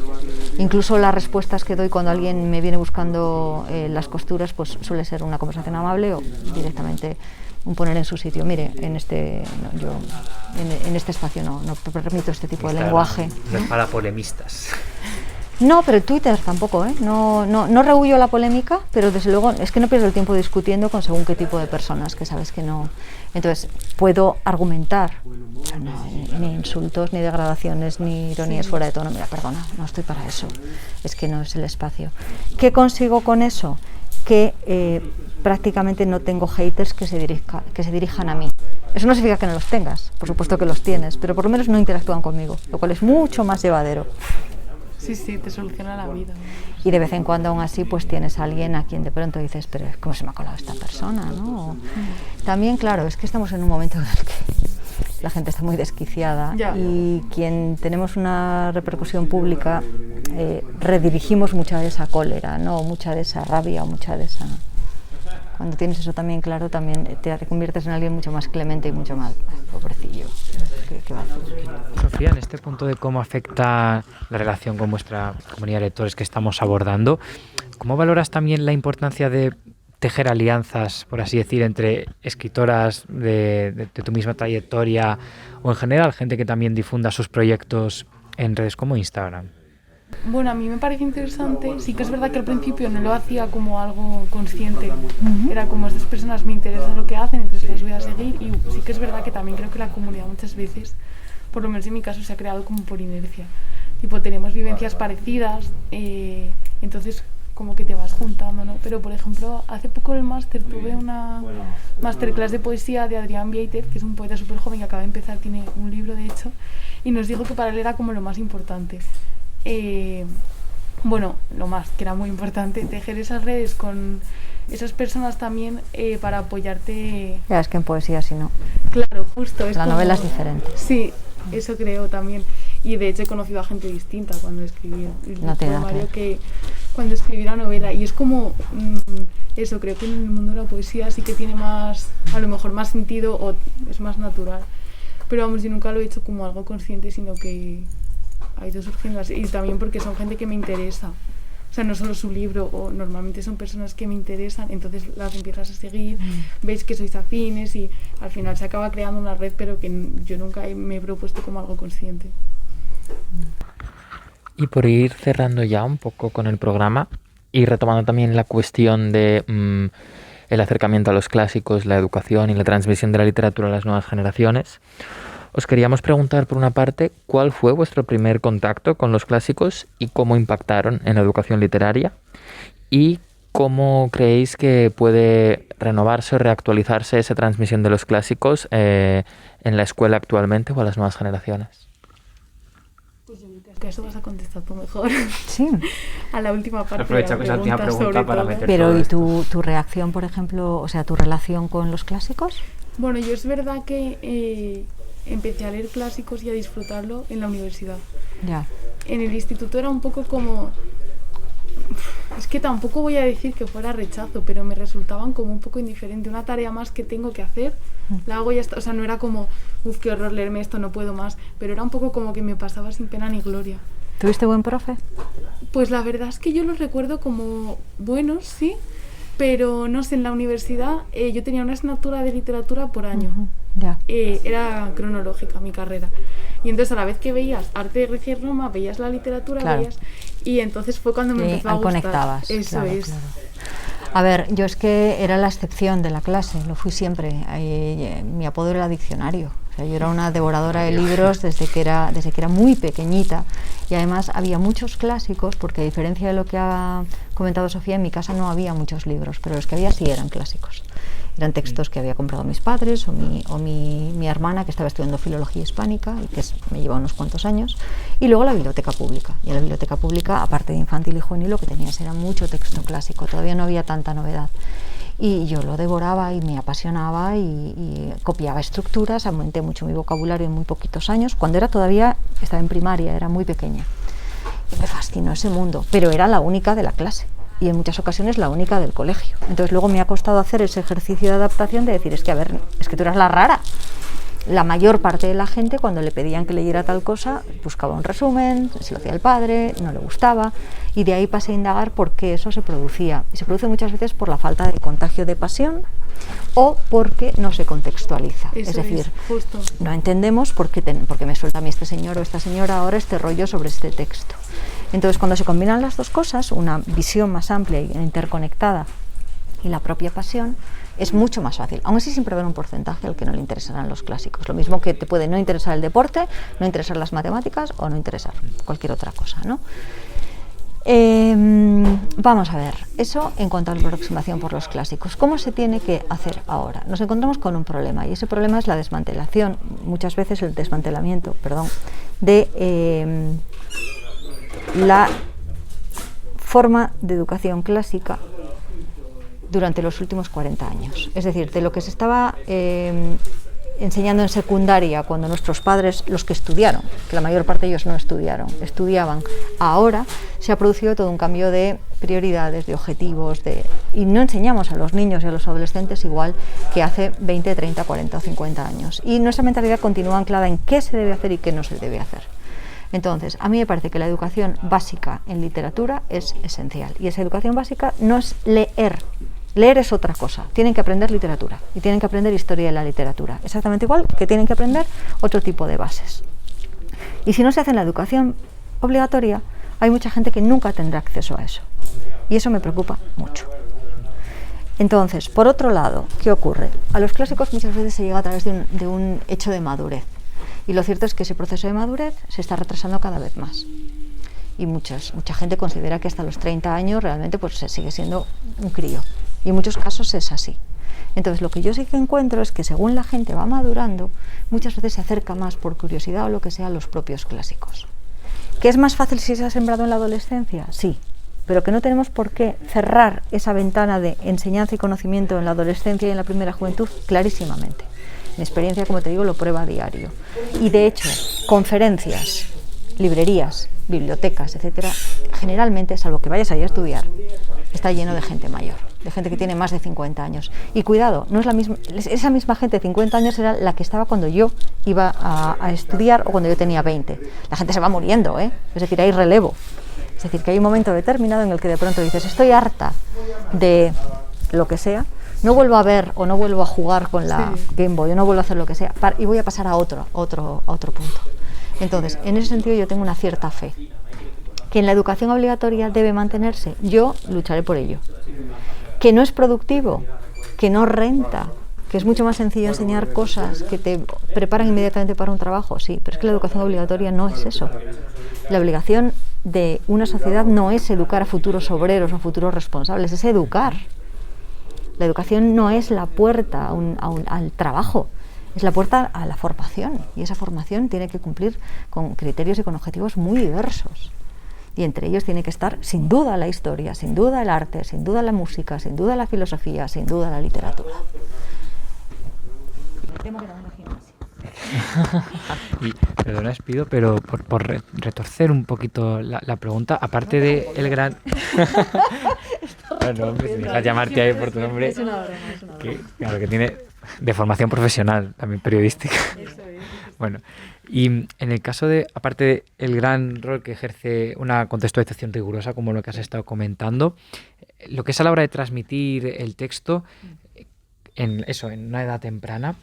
Incluso las respuestas que doy cuando alguien me viene buscando las costuras, pues suele ser una conversación amable o directamente un poner en su sitio. Mire, en este espacio no permito este tipo de lenguaje. No es para polemistas. No, pero Twitter tampoco, ¿eh? No rehuyo la polémica, pero desde luego es que no pierdo el tiempo discutiendo con según qué tipo de personas, que sabes que no. Entonces, puedo argumentar, pero ni insultos, ni degradaciones, ni ironías fuera de tono. Mira, perdona, no estoy para eso. Es que no es el espacio. ¿Qué consigo con eso? Que prácticamente no tengo haters que se dirijan a mí. Eso no significa que no los tengas, por supuesto que los tienes, pero por lo menos no interactúan conmigo, lo cual es mucho más llevadero. Sí, te soluciona la vida. Y de vez en cuando aún así pues tienes a alguien a quien de pronto dices, pero ¿cómo se me ha colado esta persona? ¿No? También, claro, es que estamos en un momento en el que la gente está muy desquiciada y quien tenemos una repercusión pública redirigimos mucha de esa cólera, ¿no? Mucha de esa rabia, o mucha de esa... Cuando tienes eso también claro, también te conviertes en alguien mucho más clemente y mucho más pobrecillo. ¿Qué va a hacer? Sofía, en este punto de cómo afecta la relación con vuestra comunidad de lectores que estamos abordando, ¿cómo valoras también la importancia de tejer alianzas, por así decir, entre escritoras de tu misma trayectoria o en general gente que también difunda sus proyectos en redes como Instagram? Bueno, a mí me parece interesante. Sí que es verdad que al principio no lo hacía como algo consciente. Era como, estas personas me interesa lo que hacen, entonces las voy a seguir. Y sí que es verdad que también creo que la comunidad muchas veces, por lo menos en mi caso, se ha creado como por inercia. Tipo, tenemos vivencias parecidas, entonces como que te vas juntando, ¿no? Pero, por ejemplo, hace poco en el máster tuve una masterclass de poesía de Adrián Vieitez, que es un poeta súper joven que acaba de empezar, tiene un libro de hecho, y nos dijo que para él era como lo más importante. Bueno, lo más, que era muy importante, tejer esas redes con esas personas también para apoyarte. Ya, es que en poesía si no. Claro, justo. Es la como... novela es diferente. Sí, eso creo también. Y de hecho he conocido a gente distinta cuando escribí el poemario que cuando escribí la novela. Y es como, eso, creo que en el mundo de la poesía sí que tiene más, a lo mejor más sentido o es más natural. Pero vamos, yo nunca lo he hecho como algo consciente, sino que ha ido surgiendo así. Y también porque son gente que me interesa. O sea, no solo su libro, o normalmente son personas que me interesan, entonces las empiezas a seguir, veis que sois afines y al final se acaba creando una red, pero que yo nunca me he propuesto como algo consciente. Y por ir cerrando ya un poco con el programa y retomando también la cuestión de el acercamiento a los clásicos, la educación y la transmisión de la literatura a las nuevas generaciones, os queríamos preguntar, por una parte, ¿cuál fue vuestro primer contacto con los clásicos y cómo impactaron en la educación literaria? ¿Y cómo creéis que puede renovarse o reactualizarse esa transmisión de los clásicos en la escuela actualmente o a las nuevas generaciones? Pues yo creo que a eso vas a contestar tú mejor. Sí. A la última parte. Aprovecha con esa última pregunta para meter. Pero ¿y tu reacción, por ejemplo, o sea, tu relación con los clásicos? Bueno, yo es verdad que empecé a leer clásicos y a disfrutarlo en la universidad. Ya. En el instituto era un poco como... Es que tampoco voy a decir que fuera rechazo, pero me resultaban como un poco indiferente. Una tarea más que tengo que hacer, la hago y ya está. O sea, no era como, qué horror leerme esto, no puedo más. Pero era un poco como que me pasaba sin pena ni gloria. ¿Tuviste buen profe? Pues la verdad es que yo los recuerdo como buenos, sí. Pero no sé, en la universidad yo tenía una asignatura de literatura por año. Ya. Era cronológica mi carrera. Y entonces a la vez que veías arte de Grecia y Roma, veías la literatura, claro. veías... Y entonces fue cuando me empezó a gustar. Conectabas. Eso claro, es. Claro. A ver, yo es que era la excepción de la clase, lo fui siempre. Mi apodo era diccionario. O sea, yo era una devoradora de libros desde que era muy pequeñita. Y además había muchos clásicos, porque a diferencia de lo que ha comentado Sofía, en mi casa no había muchos libros, pero los que había sí eran clásicos. Eran textos que había comprado mis padres o mi hermana, que estaba estudiando filología hispánica y que me lleva unos cuantos años. Y luego la biblioteca pública. Y en la biblioteca pública, aparte de infantil y juvenil, lo que tenías era mucho texto clásico. Todavía no había tanta novedad. Y yo lo devoraba y me apasionaba y copiaba estructuras, aumenté mucho mi vocabulario en muy poquitos años, cuando estaba en primaria, era muy pequeña. Y me fascinó ese mundo, pero era la única de la clase y en muchas ocasiones la única del colegio. Entonces luego me ha costado hacer ese ejercicio de adaptación de decir, es que tú eras la rara. La mayor parte de la gente, cuando le pedían que leyera tal cosa, buscaba un resumen, se lo hacía el padre, no le gustaba, y de ahí pasé a indagar por qué eso se producía. Y se produce muchas veces por la falta de contagio de pasión o porque no se contextualiza. Eso es decir, justo. No entendemos por qué me suelta a mí este señor o esta señora ahora este rollo sobre este texto. Entonces, cuando se combinan las dos cosas, una visión más amplia e interconectada y la propia pasión, es mucho más fácil. Aún así siempre va a haber un porcentaje al que no le interesarán los clásicos. Lo mismo que te puede no interesar el deporte, no interesar las matemáticas o no interesar cualquier otra cosa, ¿no? Vamos a ver, eso en cuanto a la aproximación por los clásicos. ¿Cómo se tiene que hacer ahora? Nos encontramos con un problema y ese problema es la desmantelación, muchas veces el desmantelamiento, de la forma de educación clásica durante los últimos 40 años. Es decir, de lo que se estaba enseñando en secundaria, cuando nuestros padres, los que estudiaron, que la mayor parte de ellos no estudiaron, estudiaban, ahora se ha producido todo un cambio de prioridades, de objetivos, y no enseñamos a los niños y a los adolescentes igual que hace 20, 30, 40 o 50 años. Y nuestra mentalidad continúa anclada en qué se debe hacer y qué no se debe hacer. Entonces, a mí me parece que la educación básica en literatura es esencial. Y esa educación básica no es leer. Leer es otra cosa. Tienen que aprender literatura y tienen que aprender historia de la literatura. Exactamente igual que tienen que aprender otro tipo de bases. Y si no se hace en la educación obligatoria, hay mucha gente que nunca tendrá acceso a eso. Y eso me preocupa mucho. Entonces, por otro lado, ¿qué ocurre? A los clásicos muchas veces se llega a través de un hecho de madurez. Y lo cierto es que ese proceso de madurez se está retrasando cada vez más. Y mucha gente considera que hasta los 30 años realmente pues, se sigue siendo un crío. Y en muchos casos es así. Entonces, lo que yo sí que encuentro es que según la gente va madurando, muchas veces se acerca más por curiosidad o lo que sea a los propios clásicos. ¿Que es más fácil si se ha sembrado en la adolescencia? Sí. Pero que no tenemos por qué cerrar esa ventana de enseñanza y conocimiento en la adolescencia y en la primera juventud clarísimamente. Mi experiencia, como te digo, lo prueba a diario. Y de hecho, conferencias, librerías, bibliotecas, etcétera, generalmente, salvo que vayas allí a estudiar, está lleno de gente mayor, de gente que tiene más de 50 años. Y cuidado, no es la misma, esa misma gente de 50 años era la que estaba cuando yo iba a estudiar o cuando yo tenía 20. La gente se va muriendo, ¿eh? Es decir, hay relevo. Es decir, que hay un momento determinado en el que de pronto dices, estoy harta de lo que sea, no vuelvo a ver o no vuelvo a jugar con la Game Boy, o no vuelvo a hacer lo que sea, y voy a pasar a otro punto. Entonces, en ese sentido yo tengo una cierta fe. Que en la educación obligatoria debe mantenerse, yo lucharé por ello. Que no es productivo, que no renta, que es mucho más sencillo enseñar cosas que te preparan inmediatamente para un trabajo, sí, pero es que la educación obligatoria no es eso. La obligación de una sociedad no es educar a futuros obreros o futuros responsables, es educar. La educación no es la puerta al trabajo, es la puerta a la formación, y esa formación tiene que cumplir con criterios y con objetivos muy diversos. Y entre ellos tiene que estar, sin duda, la historia, sin duda el arte, sin duda la música, sin duda la filosofía, sin duda la literatura. Y perdona, pido, pero por retorcer un poquito la pregunta, aparte de el gran... Bueno, hombre, si dejas llamarte ahí por tu nombre, Es una broma. claro, que tiene de formación profesional, también periodística. Bueno, y en el caso de, aparte del gran rol que ejerce una contextualización rigurosa, como lo que has estado comentando, lo que es a la hora de transmitir el texto, en una edad temprana,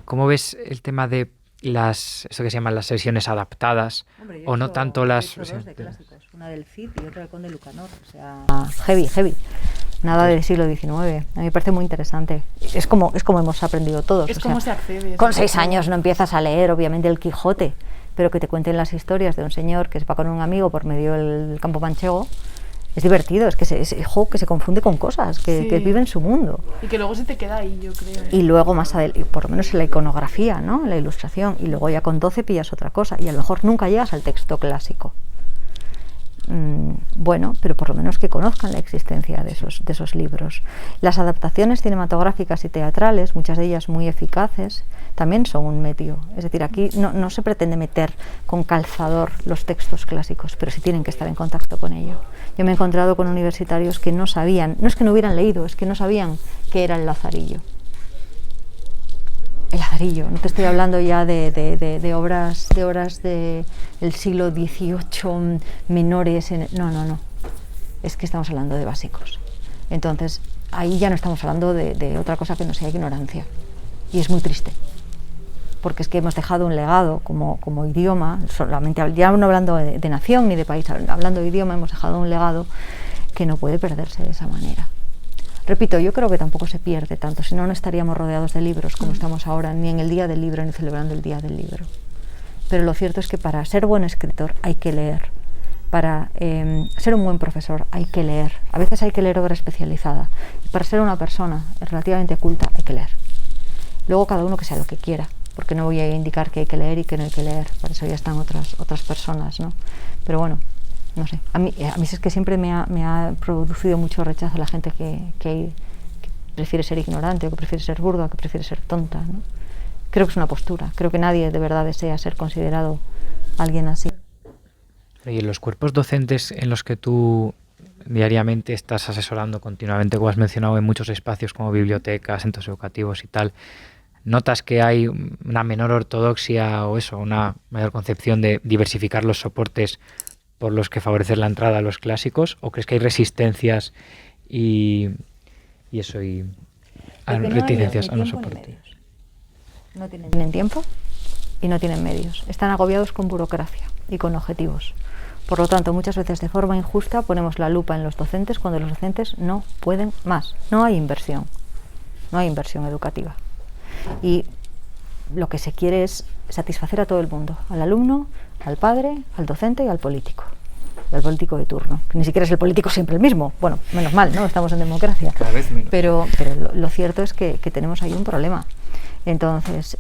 ¿cómo ves el tema de eso que se llaman las sesiones adaptadas? Hombre, o no tanto las... dos de clásicos, una del Cid y otra del Conde Lucanor, o sea, heavy, nada del siglo XIX. A mí me parece muy interesante. Es como hemos aprendido todos. Es como se accede. Con 6 años no empiezas a leer, obviamente, el Quijote, pero que te cuenten las historias de un señor que se va con un amigo por medio del campo manchego. Es divertido, es que se confunde con cosas, que vive en su mundo. Y que luego se te queda ahí, yo creo. Y luego más adelante, por lo menos en la iconografía, ¿no? En la ilustración, y luego ya con 12 pillas otra cosa, y a lo mejor nunca llegas al texto clásico. Bueno, pero por lo menos que conozcan la existencia de esos libros. Las adaptaciones cinematográficas y teatrales, muchas de ellas muy eficaces, también son un medio. Es decir, aquí no se pretende meter con calzador los textos clásicos, pero sí tienen que estar en contacto con ello. Yo me he encontrado con universitarios que no sabían, no es que no hubieran leído, es que no sabían qué era el Lazarillo. El Lazarillo, no te estoy hablando ya de obras del siglo XVIII menores, no, es que estamos hablando de básicos. Entonces, ahí ya no estamos hablando de otra cosa que no sea ignorancia, y es muy triste, porque es que hemos dejado un legado como idioma, solamente ya no hablando de nación ni de país, hablando de idioma, hemos dejado un legado que no puede perderse de esa manera. Repito, yo creo que tampoco se pierde tanto, si no, no estaríamos rodeados de libros como estamos ahora, ni en el Día del Libro, ni celebrando el Día del Libro. Pero lo cierto es que para ser buen escritor hay que leer, para ser un buen profesor hay que leer, a veces hay que leer obra especializada, y para ser una persona relativamente culta hay que leer. Luego cada uno que sea lo que quiera, porque no voy a indicar que hay que leer y que no hay que leer, para eso ya están otras personas, ¿no? Pero bueno, no sé, a mí es que siempre me ha producido mucho rechazo la gente que prefiere ser ignorante, o que prefiere ser burda, o que prefiere ser tonta, ¿no? creo que es una postura. Creo que nadie de verdad desea ser considerado alguien así. Y en los cuerpos docentes en los que tú diariamente estás asesorando continuamente, como has mencionado, en muchos espacios como bibliotecas, centros educativos y tal, ¿notas que hay una menor ortodoxia o eso, una mayor concepción de diversificar los soportes por los que favorecer la entrada a los clásicos? ¿O crees que hay resistencias y reticencias a los soportes? No tienen tiempo y no tienen medios. Están agobiados con burocracia y con objetivos. Por lo tanto, muchas veces de forma injusta ponemos la lupa en los docentes cuando los docentes no pueden más. No hay inversión educativa. Y lo que se quiere es satisfacer a todo el mundo, al alumno, al padre, al docente y al político de turno. Que ni siquiera es el político siempre el mismo. Bueno, menos mal, ¿no? Estamos en democracia. Cada vez menos. Pero lo cierto es que tenemos ahí un problema. Entonces,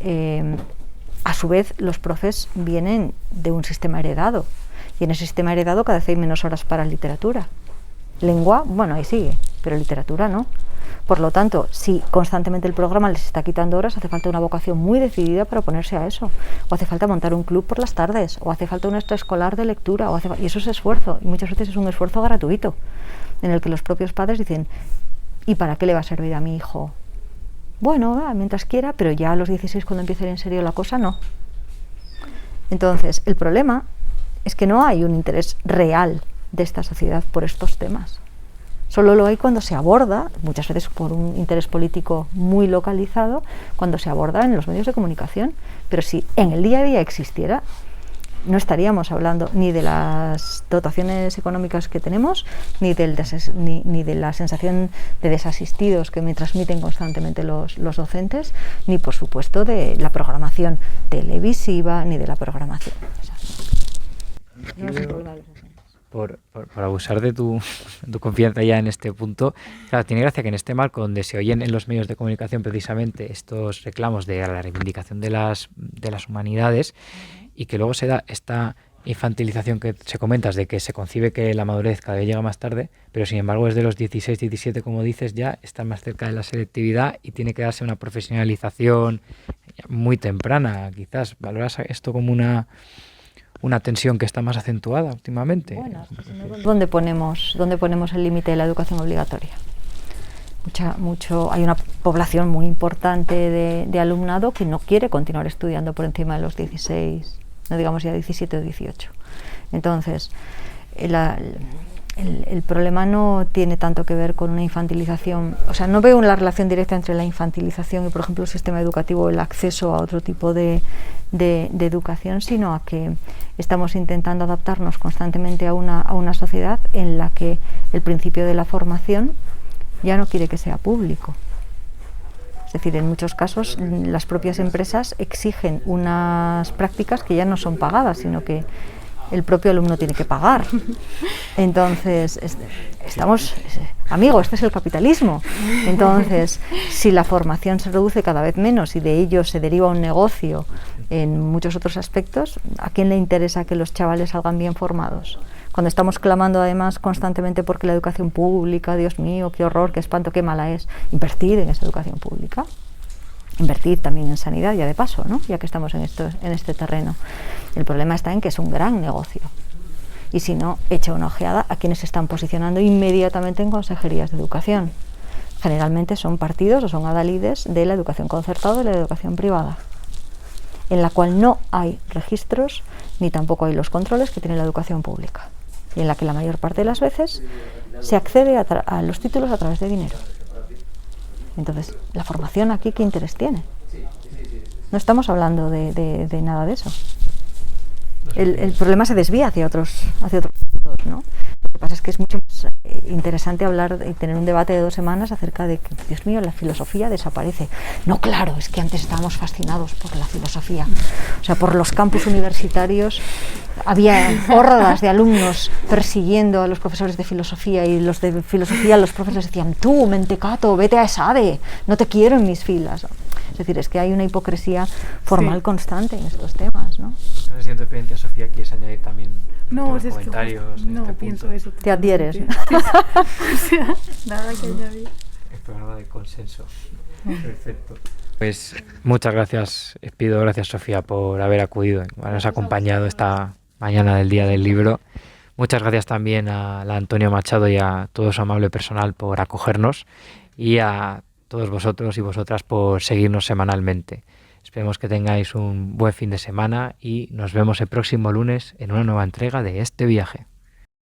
a su vez, los profes vienen de un sistema heredado. Y en ese sistema heredado cada vez hay menos horas para literatura. Lengua, bueno, ahí sigue, pero literatura no. Por lo tanto, si constantemente el programa les está quitando horas, hace falta una vocación muy decidida para oponerse a eso. O hace falta montar un club por las tardes, o hace falta un extraescolar de lectura, y eso es esfuerzo, y muchas veces es un esfuerzo gratuito, en el que los propios padres dicen, ¿y para qué le va a servir a mi hijo? Bueno, mientras quiera, pero ya a los 16, cuando empiece a ir en serio la cosa, no. Entonces, el problema es que no hay un interés real de esta sociedad por estos temas. Solo lo hay cuando se aborda, muchas veces por un interés político muy localizado, cuando se aborda en los medios de comunicación. Pero si en el día a día existiera, no estaríamos hablando ni de las dotaciones económicas que tenemos, ni de la sensación de desasistidos que me transmiten constantemente los docentes, ni por supuesto de la programación televisiva, ni de la programación. No es un problema de los docentes. Por abusar de tu confianza ya en este punto, claro, tiene gracia que en este marco donde se oyen en los medios de comunicación precisamente estos reclamos de la reivindicación de las humanidades, y que luego se da esta infantilización que se comentas de que se concibe que la madurez cada vez llega más tarde, pero sin embargo desde los 16, 17, como dices, ya están más cerca de la selectividad y tiene que darse una profesionalización muy temprana. Quizás valoras esto como una tensión que está más acentuada últimamente. Bueno, ¿dónde ponemos el límite de la educación obligatoria? Hay una población muy importante de alumnado que no quiere continuar estudiando por encima de los 16, no digamos ya 17 o 18. Entonces, el problema no tiene tanto que ver con una infantilización, o sea, no veo una relación directa entre la infantilización y, por ejemplo, el sistema educativo, el acceso a otro tipo de educación, sino a que estamos intentando adaptarnos constantemente a una sociedad en la que el principio de la formación ya no quiere que sea público. Es decir, en muchos casos las propias empresas exigen unas prácticas que ya no son pagadas, sino que el propio alumno tiene que pagar. Entonces, amigo, este es el capitalismo. Entonces, si la formación se reduce cada vez menos y de ello se deriva un negocio en muchos otros aspectos, ¿a quién le interesa que los chavales salgan bien formados? Cuando estamos clamando además constantemente porque la educación pública, Dios mío, qué horror, qué espanto, qué mala es, invertir en esa educación pública, invertir también en sanidad, ya de paso, ¿no? Ya que estamos en este terreno. El problema está en que es un gran negocio. Y si no, echa una ojeada a quienes se están posicionando inmediatamente en consejerías de educación. Generalmente son partidos o son adalides de la educación concertada o de la educación privada, en la cual no hay registros ni tampoco hay los controles que tiene la educación pública, y en la que la mayor parte de las veces se accede a los títulos a través de dinero. Entonces, la formación aquí, ¿qué interés tiene? No estamos hablando de nada de eso. El problema se desvía hacia otros puntos, ¿no? Lo que pasa es que es mucho más interesante hablar y tener un debate de 2 semanas acerca de que, Dios mío, la filosofía desaparece. No, claro, es que antes estábamos fascinados por la filosofía. O sea, por los campus universitarios había hordas de alumnos persiguiendo a los profesores de filosofía, y los de filosofía, los profesores decían: tú, mentecato, vete a ESADE, no te quiero en mis filas. Es decir, es que hay una hipocresía formal constante en estos temas, ¿no? No sé si en tu experiencia, Sofía, quieres añadir también comentarios. No, pienso eso. Te adhieres. O sea, nada que añadir. El programa de consenso. Perfecto. Pues muchas gracias, Espido, gracias Sofía por haber acudido, habernos acompañado esta mañana del Día del Libro. Muchas gracias también a la Antonio Machado y a todo su amable personal por acogernos y a todos vosotros y vosotras por seguirnos semanalmente. Esperemos que tengáis un buen fin de semana y nos vemos el próximo lunes en una nueva entrega de este viaje.